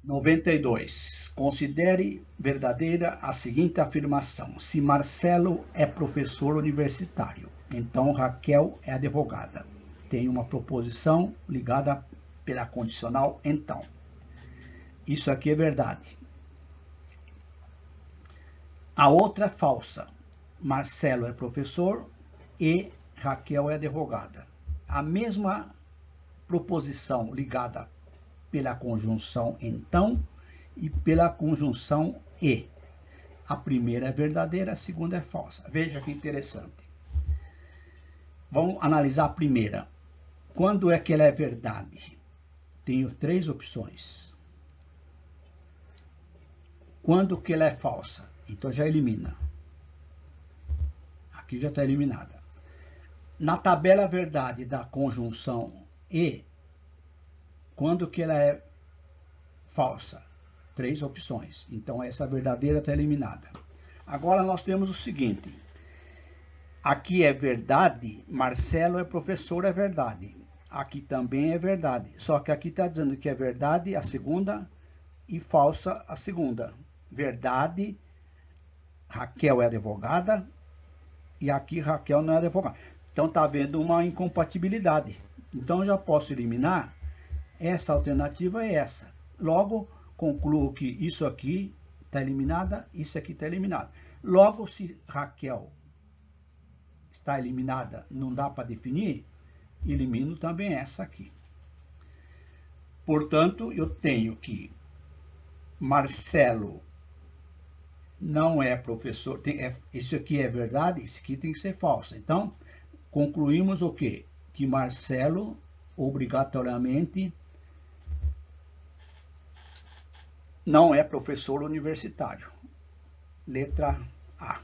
92. Considere verdadeira a seguinte afirmação: se Marcelo é professor universitário, então Raquel é advogada. Tem uma proposição ligada pela condicional então. Isso aqui é verdade. A outra é falsa. Marcelo é professor e Raquel é advogada. A mesma proposição ligada pela conjunção então e pela conjunção e. A primeira é verdadeira, a segunda é falsa. Veja que interessante. Vamos analisar a primeira. Quando é que ela é verdade? Tenho três opções. Quando que ela é falsa? Então já elimina. Aqui já está eliminada. Na tabela verdade da conjunção e, quando que ela é falsa? Três opções. Então, essa verdadeira está eliminada. Agora, nós temos o seguinte. Aqui é verdade, Marcelo é professor, é verdade. Aqui também é verdade. Só que aqui está dizendo que é verdade a segunda e falsa a segunda. Verdade, Raquel é advogada e aqui Raquel não é advogada. Então, está havendo uma incompatibilidade. Então, eu já posso eliminar. Essa alternativa é essa. Logo, concluo que isso aqui está eliminada, isso aqui está eliminado. Logo, se Raquel está eliminada, não dá para definir, elimino também essa aqui. Portanto, eu tenho que Marcelo não é professor. Isso aqui é verdade, isso aqui tem que ser falso. Então, concluímos o quê? Que Marcelo, obrigatoriamente, não é professor universitário. Letra A.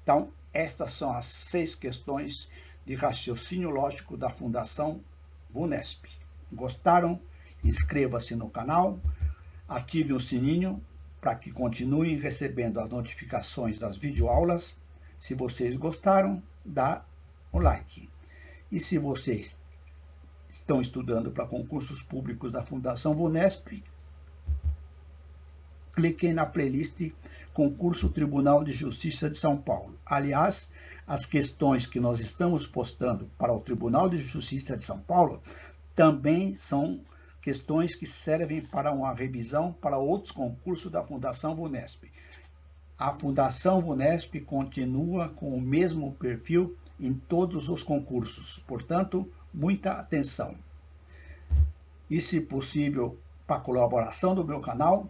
Então, estas são as 6 questões de raciocínio lógico da Fundação VUNESP. Gostaram? Inscreva-se no canal, ative o sininho para que continuem recebendo as notificações das videoaulas. Se vocês gostaram, dá o like. E se vocês estão estudando para concursos públicos da Fundação VUNESP, cliquem na playlist Concurso Tribunal de Justiça de São Paulo. Aliás, as questões que nós estamos postando para o Tribunal de Justiça de São Paulo também são questões que servem para uma revisão para outros concursos da Fundação VUNESP. A Fundação VUNESP continua com o mesmo perfil em todos os concursos, portanto, muita atenção. E, se possível, para a colaboração do meu canal,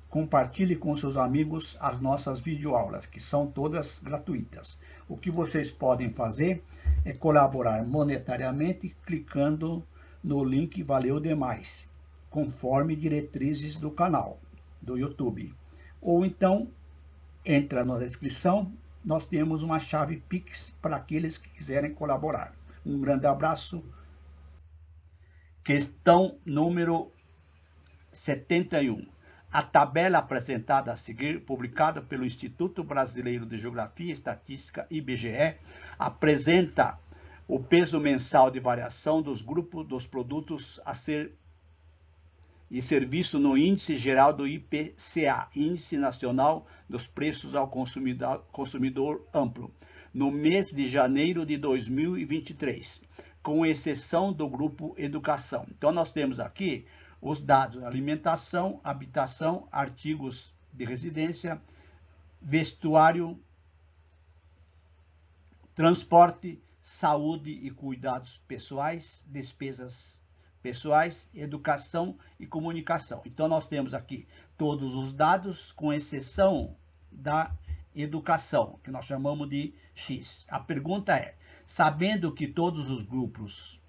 compartilhe com seus amigos as nossas videoaulas, que são todas gratuitas. O que vocês podem fazer é colaborar monetariamente clicando no link Valeu Demais, conforme diretrizes do canal, do YouTube. Ou então, entra na descrição, nós temos uma chave Pix para aqueles que quiserem colaborar. Um grande abraço. Questão número 71. A tabela apresentada a seguir, publicada pelo Instituto Brasileiro de Geografia e Estatística, IBGE, apresenta o peso mensal de variação dos grupos dos produtos a ser e serviço no Índice Geral do IPCA, Índice Nacional dos Preços ao Consumidor Amplo, no mês de janeiro de 2023, com exceção do grupo Educação. Então, nós temos aqui os dados: alimentação, habitação, artigos de residência, vestuário, transporte, saúde e cuidados pessoais, despesas pessoais, educação e comunicação. Então, nós temos aqui todos os dados, com exceção da educação, que nós chamamos de X. A pergunta é: sabendo que todos os grupos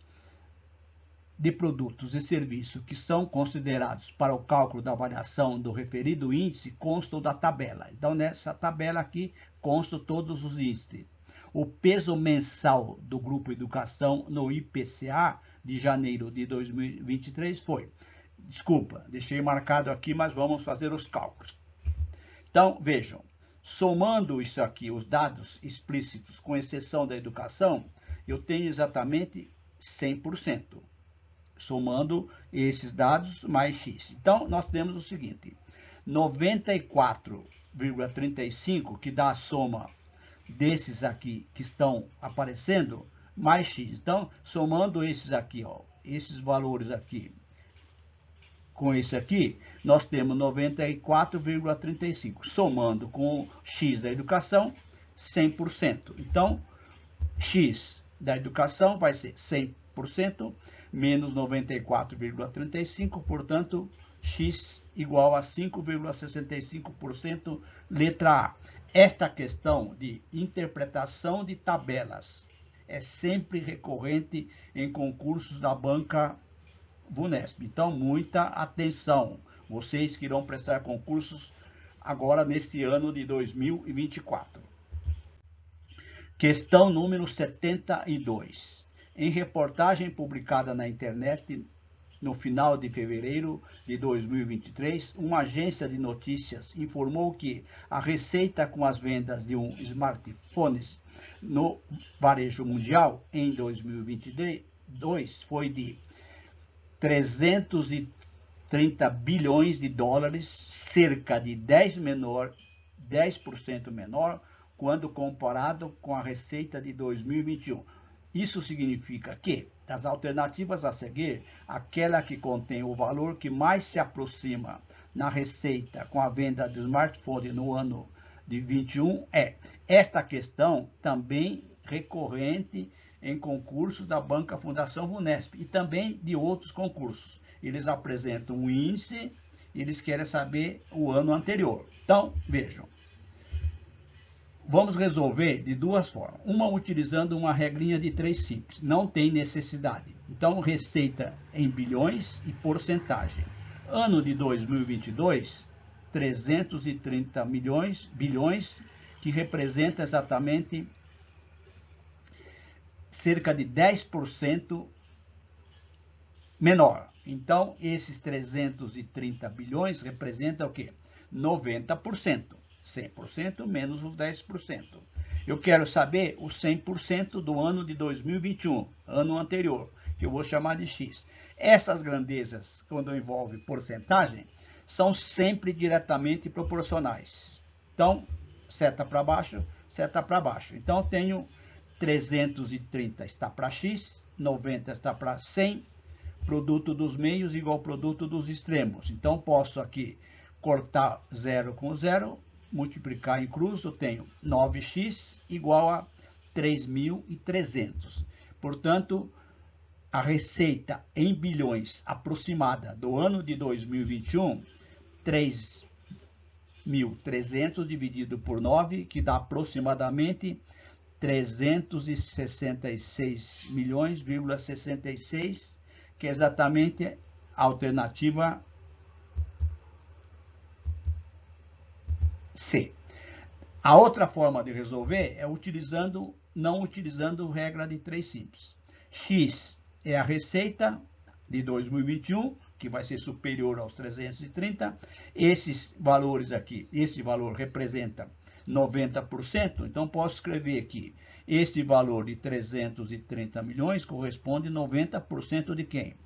de produtos e serviços que são considerados para o cálculo da variação do referido índice constam da tabela. Então, nessa tabela aqui constam todos os índices. O peso mensal do grupo Educação no IPCA de janeiro de 2023 foi... Desculpa, deixei marcado aqui, mas vamos fazer os cálculos. Então, vejam, somando isso aqui, os dados explícitos, com exceção da educação, eu tenho exatamente 100%. Somando esses dados mais X. Então, nós temos o seguinte: 94,35, que dá a soma desses aqui que estão aparecendo, mais X. Então, somando esses aqui, ó, esses valores aqui, com esse aqui, nós temos 94,35. Somando com o X da educação, 100%. Então, X da educação vai ser 100%, menos 94,35, portanto, X igual a 5,65%, letra A. Esta questão de interpretação de tabelas é sempre recorrente em concursos da banca VUNESP. Então, muita atenção. Vocês que irão prestar concursos agora neste ano de 2024. Questão número 72. Em reportagem publicada na internet no final de fevereiro de 2023, uma agência de notícias informou que a receita com as vendas de smartphones no varejo mundial em 2022 foi de 330 bilhões de dólares, cerca de 10% menor quando comparado com a receita de 2021. Isso significa que, das alternativas a seguir, aquela que contém o valor que mais se aproxima na receita com a venda do smartphone no ano de 21 é. Esta questão também recorrente em concursos da Banca Fundação VUNESP e também de outros concursos. Eles apresentam um índice e eles querem saber o ano anterior. Então, vejam. Vamos resolver de duas formas. Uma utilizando uma regrinha de 3 simples. Não tem necessidade. Então, receita em bilhões e porcentagem. Ano de 2022, 330 bilhões, que representa exatamente cerca de 10% menor. Então, esses 330 bilhões representam o quê? 90%. 100% menos os 10%. Eu quero saber os 100% do ano de 2021, ano anterior, que eu vou chamar de X. Essas grandezas, quando envolve porcentagem, são sempre diretamente proporcionais. Então, seta para baixo, seta para baixo. Então, eu tenho 330 está para X, 90 está para 100, produto dos meios igual produto dos extremos. Então, posso aqui cortar 0 com 0, multiplicar em cruz, eu tenho 9x igual a 3.300. Portanto, a receita em bilhões aproximada do ano de 2021, 3.300 dividido por 9, que dá aproximadamente 366 milhões,66, que é exatamente a alternativa C. A outra forma de resolver é não utilizando regra de 3 simples. X é a receita de 2021, que vai ser superior aos 330. Esses valores aqui, esse valor representa 90%, então posso escrever aqui, este valor de 330 milhões corresponde a 90% de quem?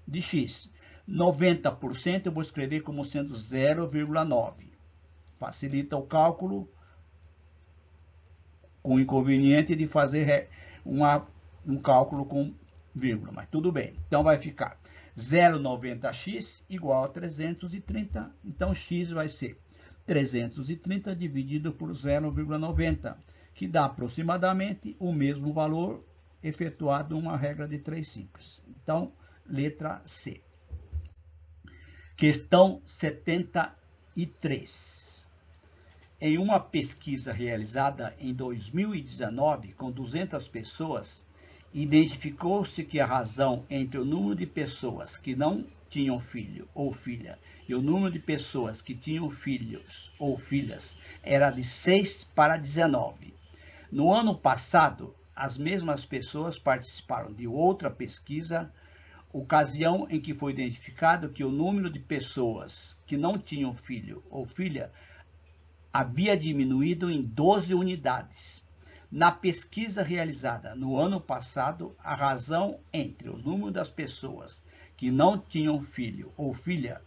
De X. 90% eu vou escrever como sendo 0,9. Facilita o cálculo, com o inconveniente de fazer um cálculo com vírgula, mas tudo bem. Então, vai ficar 0,90x igual a 330. Então, x vai ser 330 dividido por 0,90, que dá aproximadamente o mesmo valor efetuado uma regra de 3 simples. Então, letra C. Questão 73. Em uma pesquisa realizada em 2019 com 200 pessoas, identificou-se que a razão entre o número de pessoas que não tinham filho ou filha e o número de pessoas que tinham filhos ou filhas era de 6 para 19. No ano passado, as mesmas pessoas participaram de outra pesquisa, ocasião em que foi identificado que o número de pessoas que não tinham filho ou filha havia diminuído em 12 unidades. Na pesquisa realizada no ano passado, a razão entre o número das pessoas que não tinham filho ou filha,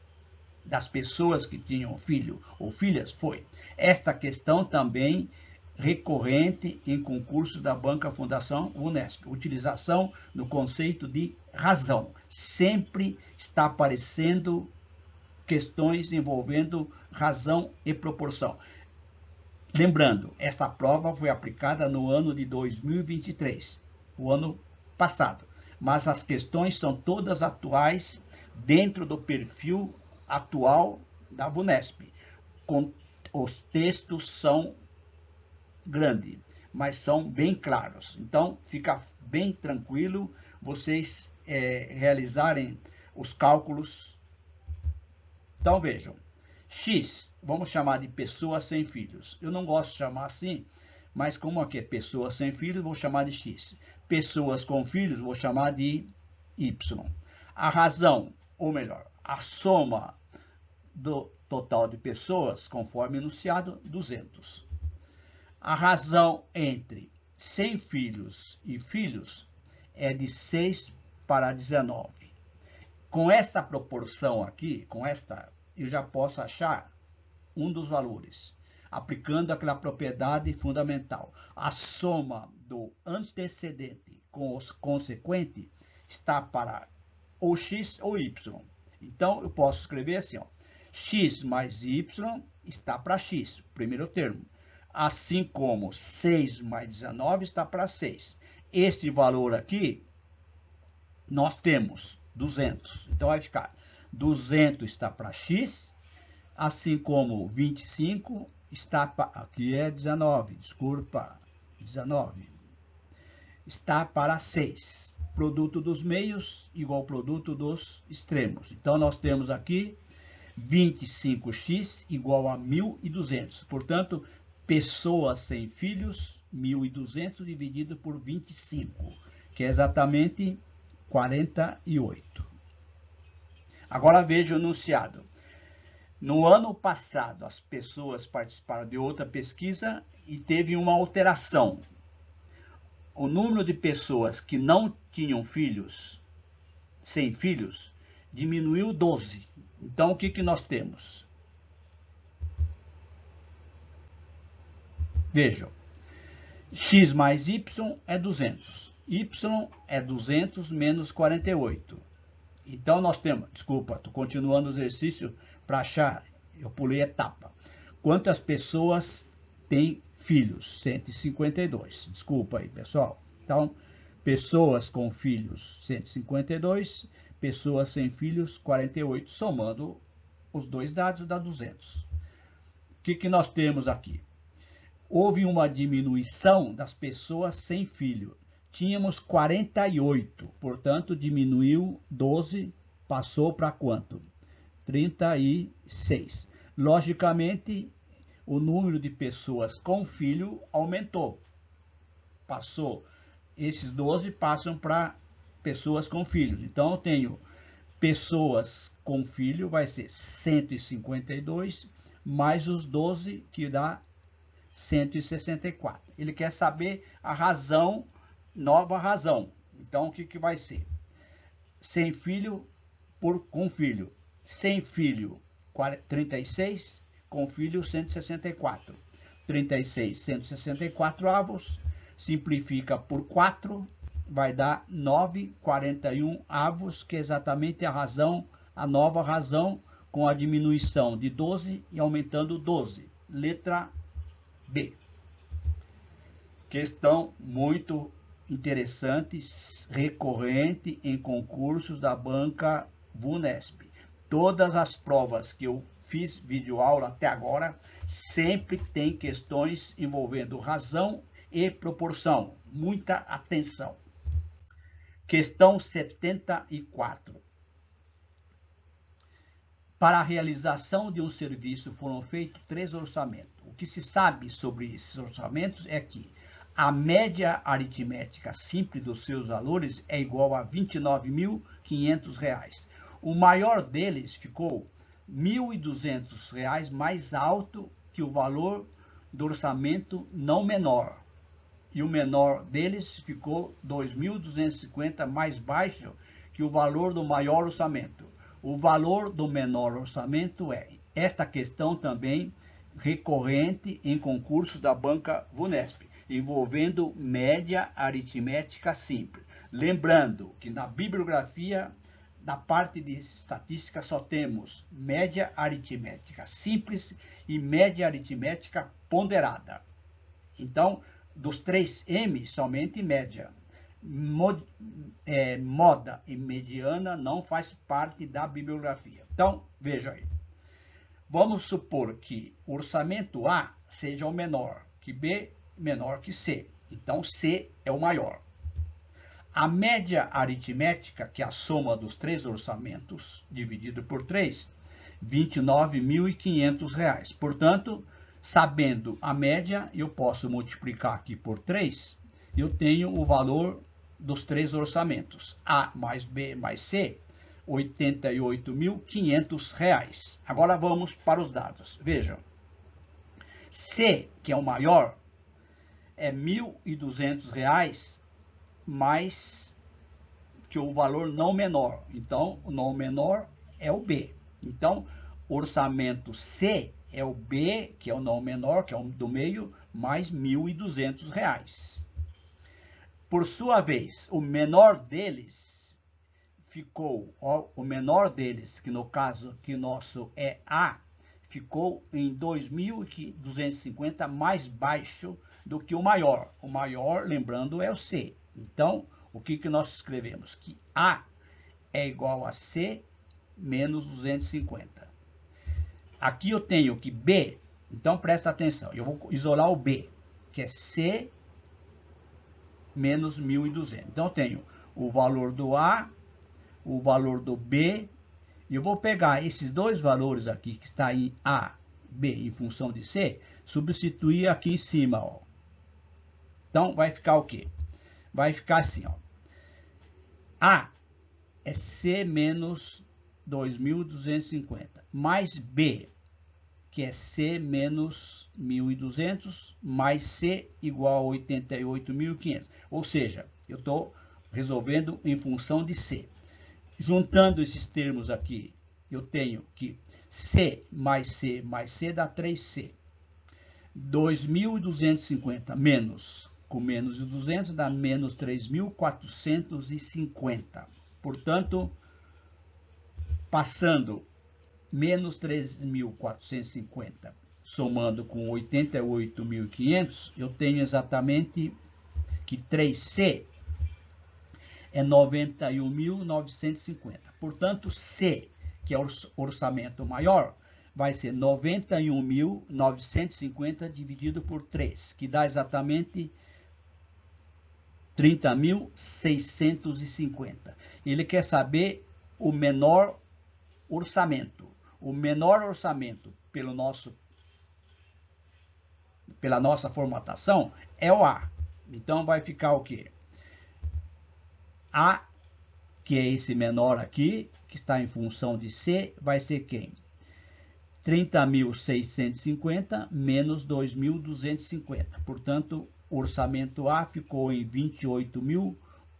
das pessoas que tinham filho ou filhas, foi esta questão também recorrente em concursos da Banca Fundação VUNESP. Utilização do conceito de razão. Sempre está aparecendo questões envolvendo razão e proporção. Lembrando, essa prova foi aplicada no ano de 2023, o ano passado, mas as questões são todas atuais dentro do perfil atual da VUNESP. Os textos são grandes, mas são bem claros. Então, fica bem tranquilo vocês realizarem os cálculos. Então, vejam. X, vamos chamar de pessoa sem filhos. Eu não gosto de chamar assim, mas como aqui é pessoa sem filhos, vou chamar de X. Pessoas com filhos, vou chamar de Y. A razão, ou melhor, a soma do total de pessoas, conforme enunciado, 200. A razão entre sem filhos e filhos é de 6 para 19. Com essa proporção aqui, eu já posso achar um dos valores, aplicando aquela propriedade fundamental. A soma do antecedente com os consequentes está para ou x ou y. Então, eu posso escrever assim, ó, x mais y está para x, primeiro termo. Assim como 6 mais 19 está para 6. este valor aqui, nós temos 200. Então, vai ficar 200 está para x, assim como 25 está para... Aqui é 19, desculpa, 19. Está para 6. Produto dos meios igual ao produto dos extremos. Então, nós temos aqui 25x igual a 1.200. Portanto, pessoas sem filhos, 1.200 dividido por 25, que é exatamente 48. Agora veja o enunciado. No ano passado, as pessoas participaram de outra pesquisa e teve uma alteração. O número de pessoas que não tinham filhos, sem filhos, diminuiu 12. Então, o que nós temos? Vejam, x mais y é 200. Y é 200 menos 48. Então, nós temos... Desculpa, estou continuando o exercício para achar. Eu pulei etapa. Quantas pessoas têm filhos? 152. Desculpa aí, pessoal. Então, pessoas com filhos, 152. Pessoas sem filhos, 48. Somando os dois dados, dá 200. O que nós temos aqui? Houve uma diminuição das pessoas sem filho. Tínhamos 48, portanto, diminuiu 12, passou para quanto? 36. Logicamente, o número de pessoas com filho aumentou. Passou. Esses 12 passam para pessoas com filhos. Então, eu tenho pessoas com filho, vai ser 152, mais os 12, que dá 164. Ele quer saber a razão, nova razão. Então, o que vai ser? Sem filho com filho. Sem filho, 36. Com filho, 164. 36, 164 avos. Simplifica por 4. Vai dar 9, 41 avos, que é exatamente a razão, a nova razão, com a diminuição de 12 e aumentando 12. Letra B. Questão muito interessante, recorrente em concursos da banca VUNESP. Todas as provas que eu fiz videoaula até agora, sempre tem questões envolvendo razão e proporção. Muita atenção. Questão 74. Para a realização de um serviço foram feitos 3 orçamentos. O que se sabe sobre esses orçamentos é que a média aritmética simples dos seus valores é igual a R$ 29.500. O maior deles ficou R$ 1.200 mais alto que o valor do orçamento não menor. E o menor deles ficou 2.250 mais baixo que o valor do maior orçamento. O valor do menor orçamento é esta questão também recorrente em concursos da banca VUNESP, envolvendo média aritmética simples. Lembrando que na bibliografia, na parte de estatística, só temos média aritmética simples e média aritmética ponderada. Então, dos 3M, somente média. Moda e mediana não faz parte da bibliografia. Então, veja aí. Vamos supor que o orçamento A seja o menor, que B menor que C. Então, C é o maior. A média aritmética, que é a soma dos 3 orçamentos, dividido por 3, R$ 29.500. Portanto, sabendo a média, eu posso multiplicar aqui por 3, eu tenho o valor dos 3 orçamentos. A mais B mais C, R$ 88.500. Agora vamos para os dados. Vejam. C, que é o maior, é R$ 1.200 mais que o valor não menor. Então, o não menor é o B. Então, orçamento C é o B, que é o não menor, que é o do meio, mais R$ 1.200. Por sua vez, o menor deles ficou, o menor deles, que no caso que nosso é A, ficou em 2.250 mais baixo do que o maior. O maior, lembrando, é o C. Então, o que nós escrevemos? Que A é igual a C menos 250. Aqui eu tenho que B, então presta atenção, eu vou isolar o B, que é C menos 1.200. Então, eu tenho o valor do A, o valor do B, e eu vou pegar esses dois valores aqui, que está em A, B, em função de C, substituir aqui em cima, ó. Então, vai ficar o quê? Vai ficar assim, ó. A é C menos 2.250, mais B, que é C menos 1.200, mais C igual a 88.500. Ou seja, eu estou resolvendo em função de C. Juntando esses termos aqui, eu tenho que C mais C mais C dá 3C. 2.250 menos, com menos de 200, dá menos 3.450. Portanto, passando menos 3.450, somando com 88.500, eu tenho exatamente que 3C é 91.950. Portanto, C, que é o orçamento maior, vai ser 91.950 dividido por 3, que dá exatamente 30.650. Ele quer saber o menor orçamento. O menor orçamento pela nossa formatação é o A. Então, vai ficar o quê? A, que é esse menor aqui, que está em função de C, vai ser quem? 30.650 menos 2.250. Portanto, o orçamento A ficou em R$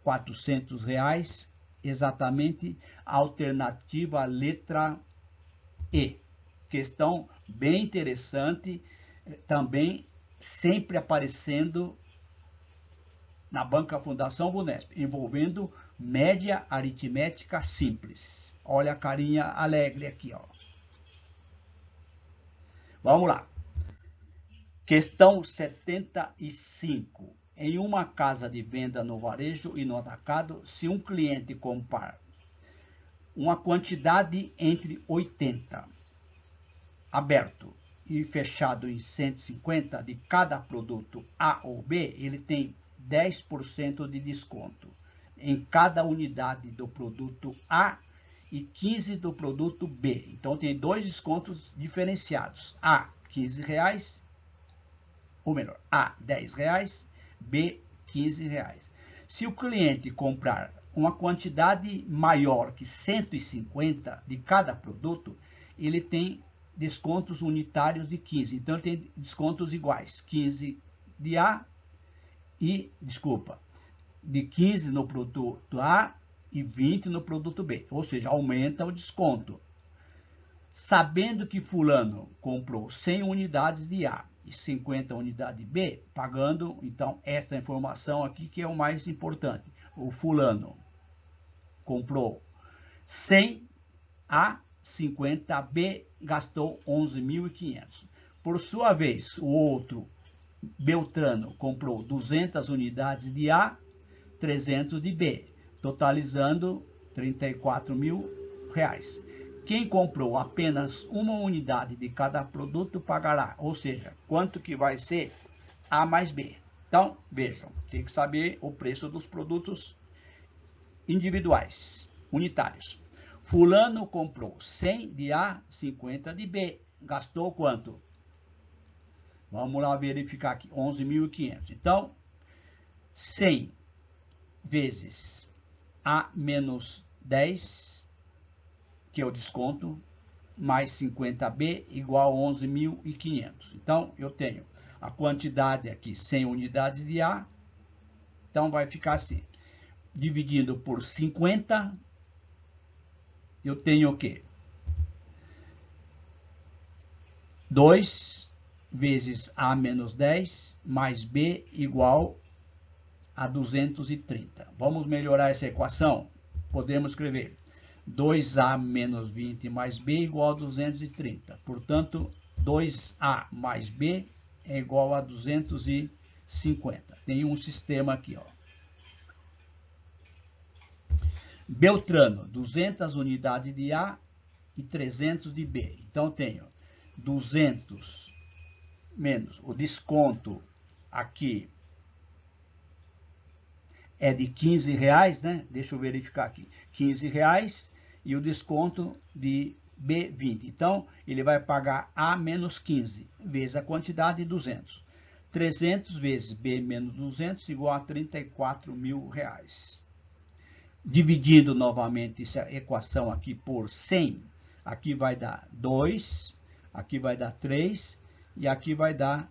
28.400, exatamente a alternativa letra E. Questão bem interessante, também sempre aparecendo na Banca Fundação Vunesp, envolvendo média aritmética simples. Olha a carinha alegre aqui, ó. Vamos lá. Questão 75. Em uma casa de venda no varejo e no atacado, se um cliente comprar uma quantidade entre 80 aberto e fechado em 150 de cada produto A ou B, ele tem 10% de desconto em cada unidade do produto A e 15 do produto B. Então, tem dois descontos diferenciados. A, R$15, ou melhor, A, R$10, B, R$15. Se o cliente comprar uma quantidade maior que 150 de cada produto, ele tem descontos unitários de 15. Então, ele tem descontos iguais. 15 de A e, de 15 no produto A e 20 no produto B. Ou seja, aumenta o desconto. Sabendo que fulano comprou 100 unidades de A e 50 unidades de B, pagando, então, esta informação aqui que é o mais importante. O fulano comprou 100 A, 50 B, gastou 11.500. Por sua vez, o outro, Beltrano, comprou 200 unidades de A, 300 de B, totalizando R$34.000. Quem comprou apenas uma unidade de cada produto pagará, ou seja, quanto que vai ser A mais B. Então, vejam, tem que saber o preço dos produtos individuais, unitários. Fulano comprou 100 de A, 50 de B, gastou quanto? Vamos lá verificar aqui, 11.500. Então, 100 vezes A menos 10, que é o desconto, mais 50B igual a 11.500. Então, eu tenho a quantidade aqui, 100 unidades de A. Então, vai ficar assim. Dividindo por 50, eu tenho o quê? 2 vezes A menos 10 mais B igual a 230. Vamos melhorar essa equação? Podemos escrever 2A menos 20 mais B igual a 230. Portanto, 2A mais B é igual a 250. Tem um sistema aqui, ó. Beltrano, 200 unidades de A e 300 de B. Então, tenho 200 menos o desconto aqui é de R$15, né? Deixa eu verificar aqui. R$15 e o desconto de B, 20. Então, ele vai pagar A menos 15, vezes a quantidade de 200. 300 vezes B menos 200 igual a R$34.000. Dividindo novamente essa equação aqui por 100, aqui vai dar 2, aqui vai dar 3 e aqui vai dar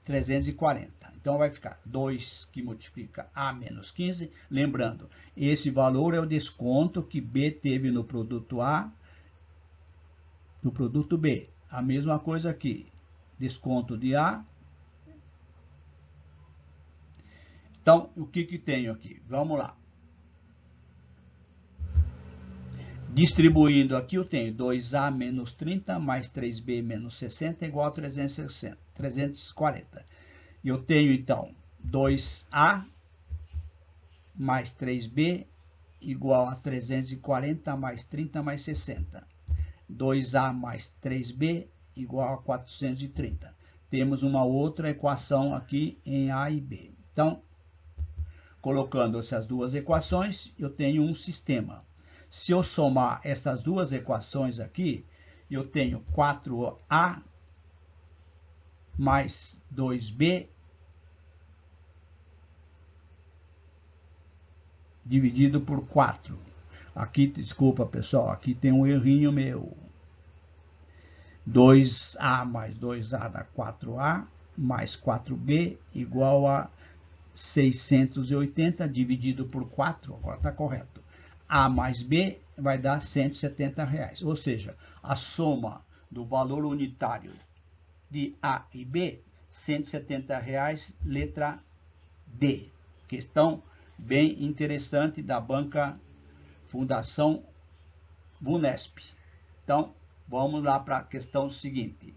340. Então, vai ficar 2 que multiplica A menos 15. Lembrando, esse valor é o desconto que B teve no produto A, no produto B. A mesma coisa aqui, desconto de A. Então, o que tenho aqui? Vamos lá. Distribuindo aqui, eu tenho 2A menos 30 mais 3B menos 60 igual a 340. Eu tenho, então, 2A mais 3B igual a 340 mais 30 mais 60. 2A mais 3B igual a 430. Temos uma outra equação aqui em A e B. Então, colocando essas duas equações, eu tenho um sistema. Se eu somar essas duas equações aqui, eu tenho 4A mais 2B dividido por 4. Aqui, desculpa pessoal, aqui tem um errinho meu. 2A mais 2A dá 4A, mais 4B igual a 680 dividido por 4, agora está correto. A mais B vai dar R$170. Ou seja, a soma do valor unitário de A e B, R$170, letra D. Questão bem interessante da banca Fundação Vunesp. Então, vamos lá para a questão seguinte.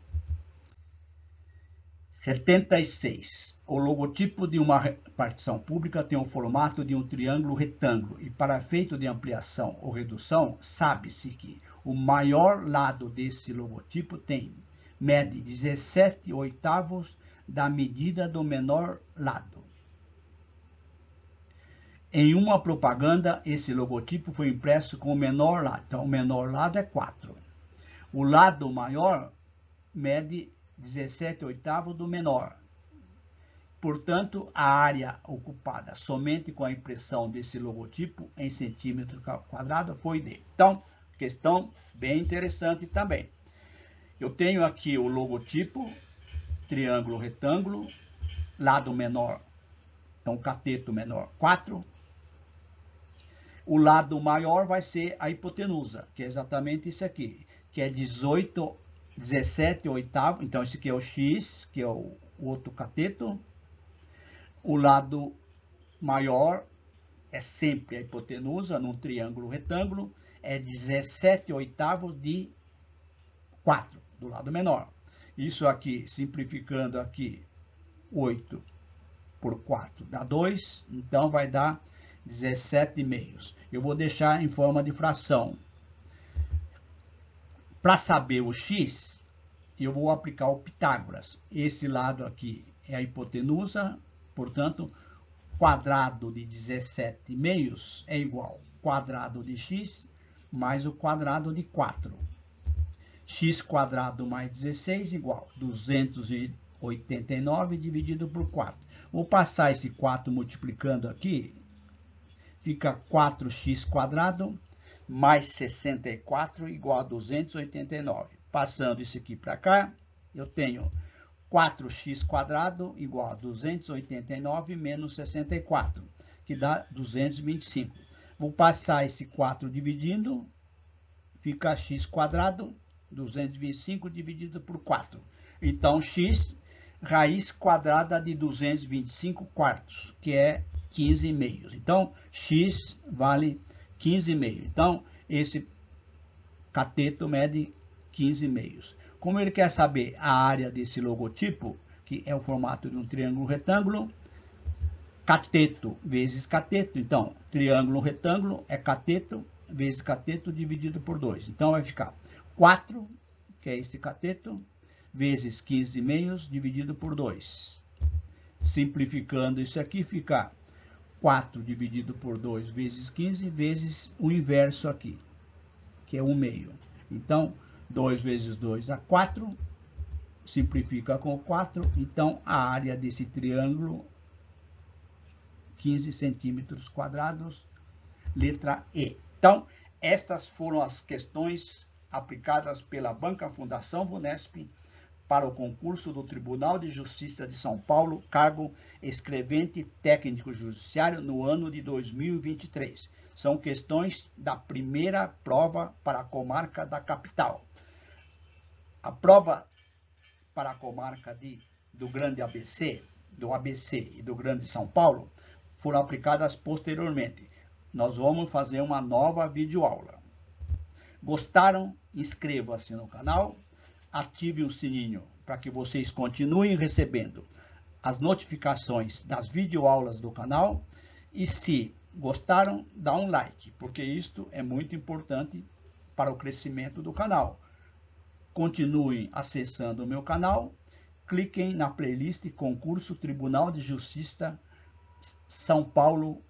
76. O logotipo de uma repartição pública tem o formato de um triângulo retângulo e para efeito de ampliação ou redução, sabe-se que o maior lado desse logotipo mede 17/8 da medida do menor lado. Em uma propaganda, esse logotipo foi impresso com o menor lado. Então, o menor lado é 4. O lado maior mede 17/8 do menor. Portanto, a área ocupada somente com a impressão desse logotipo em centímetro quadrado foi de. Então, questão bem interessante também. Eu tenho aqui o logotipo, triângulo retângulo, lado menor, então cateto menor 4. O lado maior vai ser a hipotenusa, que é exatamente isso aqui, que é 17/8. Então, esse aqui é o X, que é o outro cateto. O lado maior é sempre a hipotenusa, num triângulo retângulo, é 17/8 de 4, do lado menor. Isso aqui, simplificando aqui, 8 por 4 dá 2, então vai dar 17,5. Eu vou deixar em forma de fração. Para saber o x, eu vou aplicar o Pitágoras. Esse lado aqui é a hipotenusa, portanto, quadrado de 17,5 é igual ao quadrado de x mais o quadrado de 4. X quadrado mais 16 igual a 289 dividido por 4. Vou passar esse 4 multiplicando aqui, fica 4x quadrado mais 64 igual a 289. Passando isso aqui para cá, eu tenho 4x quadrado igual a 289 menos 64, que dá 225. Vou passar esse 4 dividindo, fica x quadrado, 225 dividido por 4. Então, x, raiz quadrada de 225 quartos, que é 15,5. Então, x vale 15,5. Então, esse cateto mede 15,5. Como ele quer saber a área desse logotipo, que é o formato de um triângulo retângulo, cateto vezes cateto. Então, triângulo, retângulo é cateto vezes cateto dividido por 2. Então, vai ficar 4, que é esse cateto, vezes 15 meios dividido por 2. Simplificando isso aqui, fica 4 dividido por 2 vezes 15, vezes o inverso aqui, que é 1 meio. Então, 2 vezes 2 dá 4, simplifica com 4, então a área desse triângulo, 15 centímetros quadrados, letra E. Então, estas foram as questões aplicadas pela Banca Fundação VUNESP para o concurso do Tribunal de Justiça de São Paulo, cargo escrevente técnico judiciário no ano de 2023. São questões da primeira prova para a comarca da capital. A prova para a comarca do Grande ABC, do ABC e do Grande São Paulo foram aplicadas posteriormente. Nós vamos fazer uma nova videoaula. Gostaram? Inscreva-se no canal, ative o sininho para que vocês continuem recebendo as notificações das videoaulas do canal e se gostaram, dá um like, porque isto é muito importante para o crescimento do canal. Continuem acessando o meu canal, cliquem na playlist Concurso Tribunal de Justiça São Paulo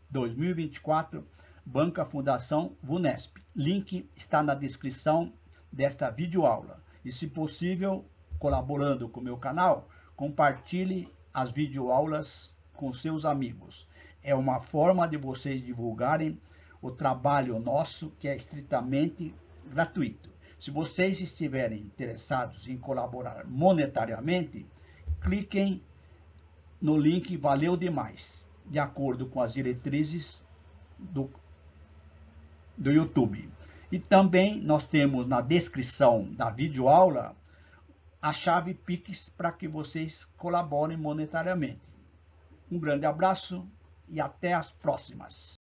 2024, Banca Fundação VUNESP. Link está na descrição desta videoaula. E, se possível, colaborando com o meu canal, compartilhe as videoaulas com seus amigos. É uma forma de vocês divulgarem o trabalho nosso, que é estritamente gratuito. Se vocês estiverem interessados em colaborar monetariamente, cliquem no link Valeu Demais, de acordo com as diretrizes do YouTube. E também nós temos na descrição da videoaula a chave Pix para que vocês colaborem monetariamente. Um grande abraço e até as próximas.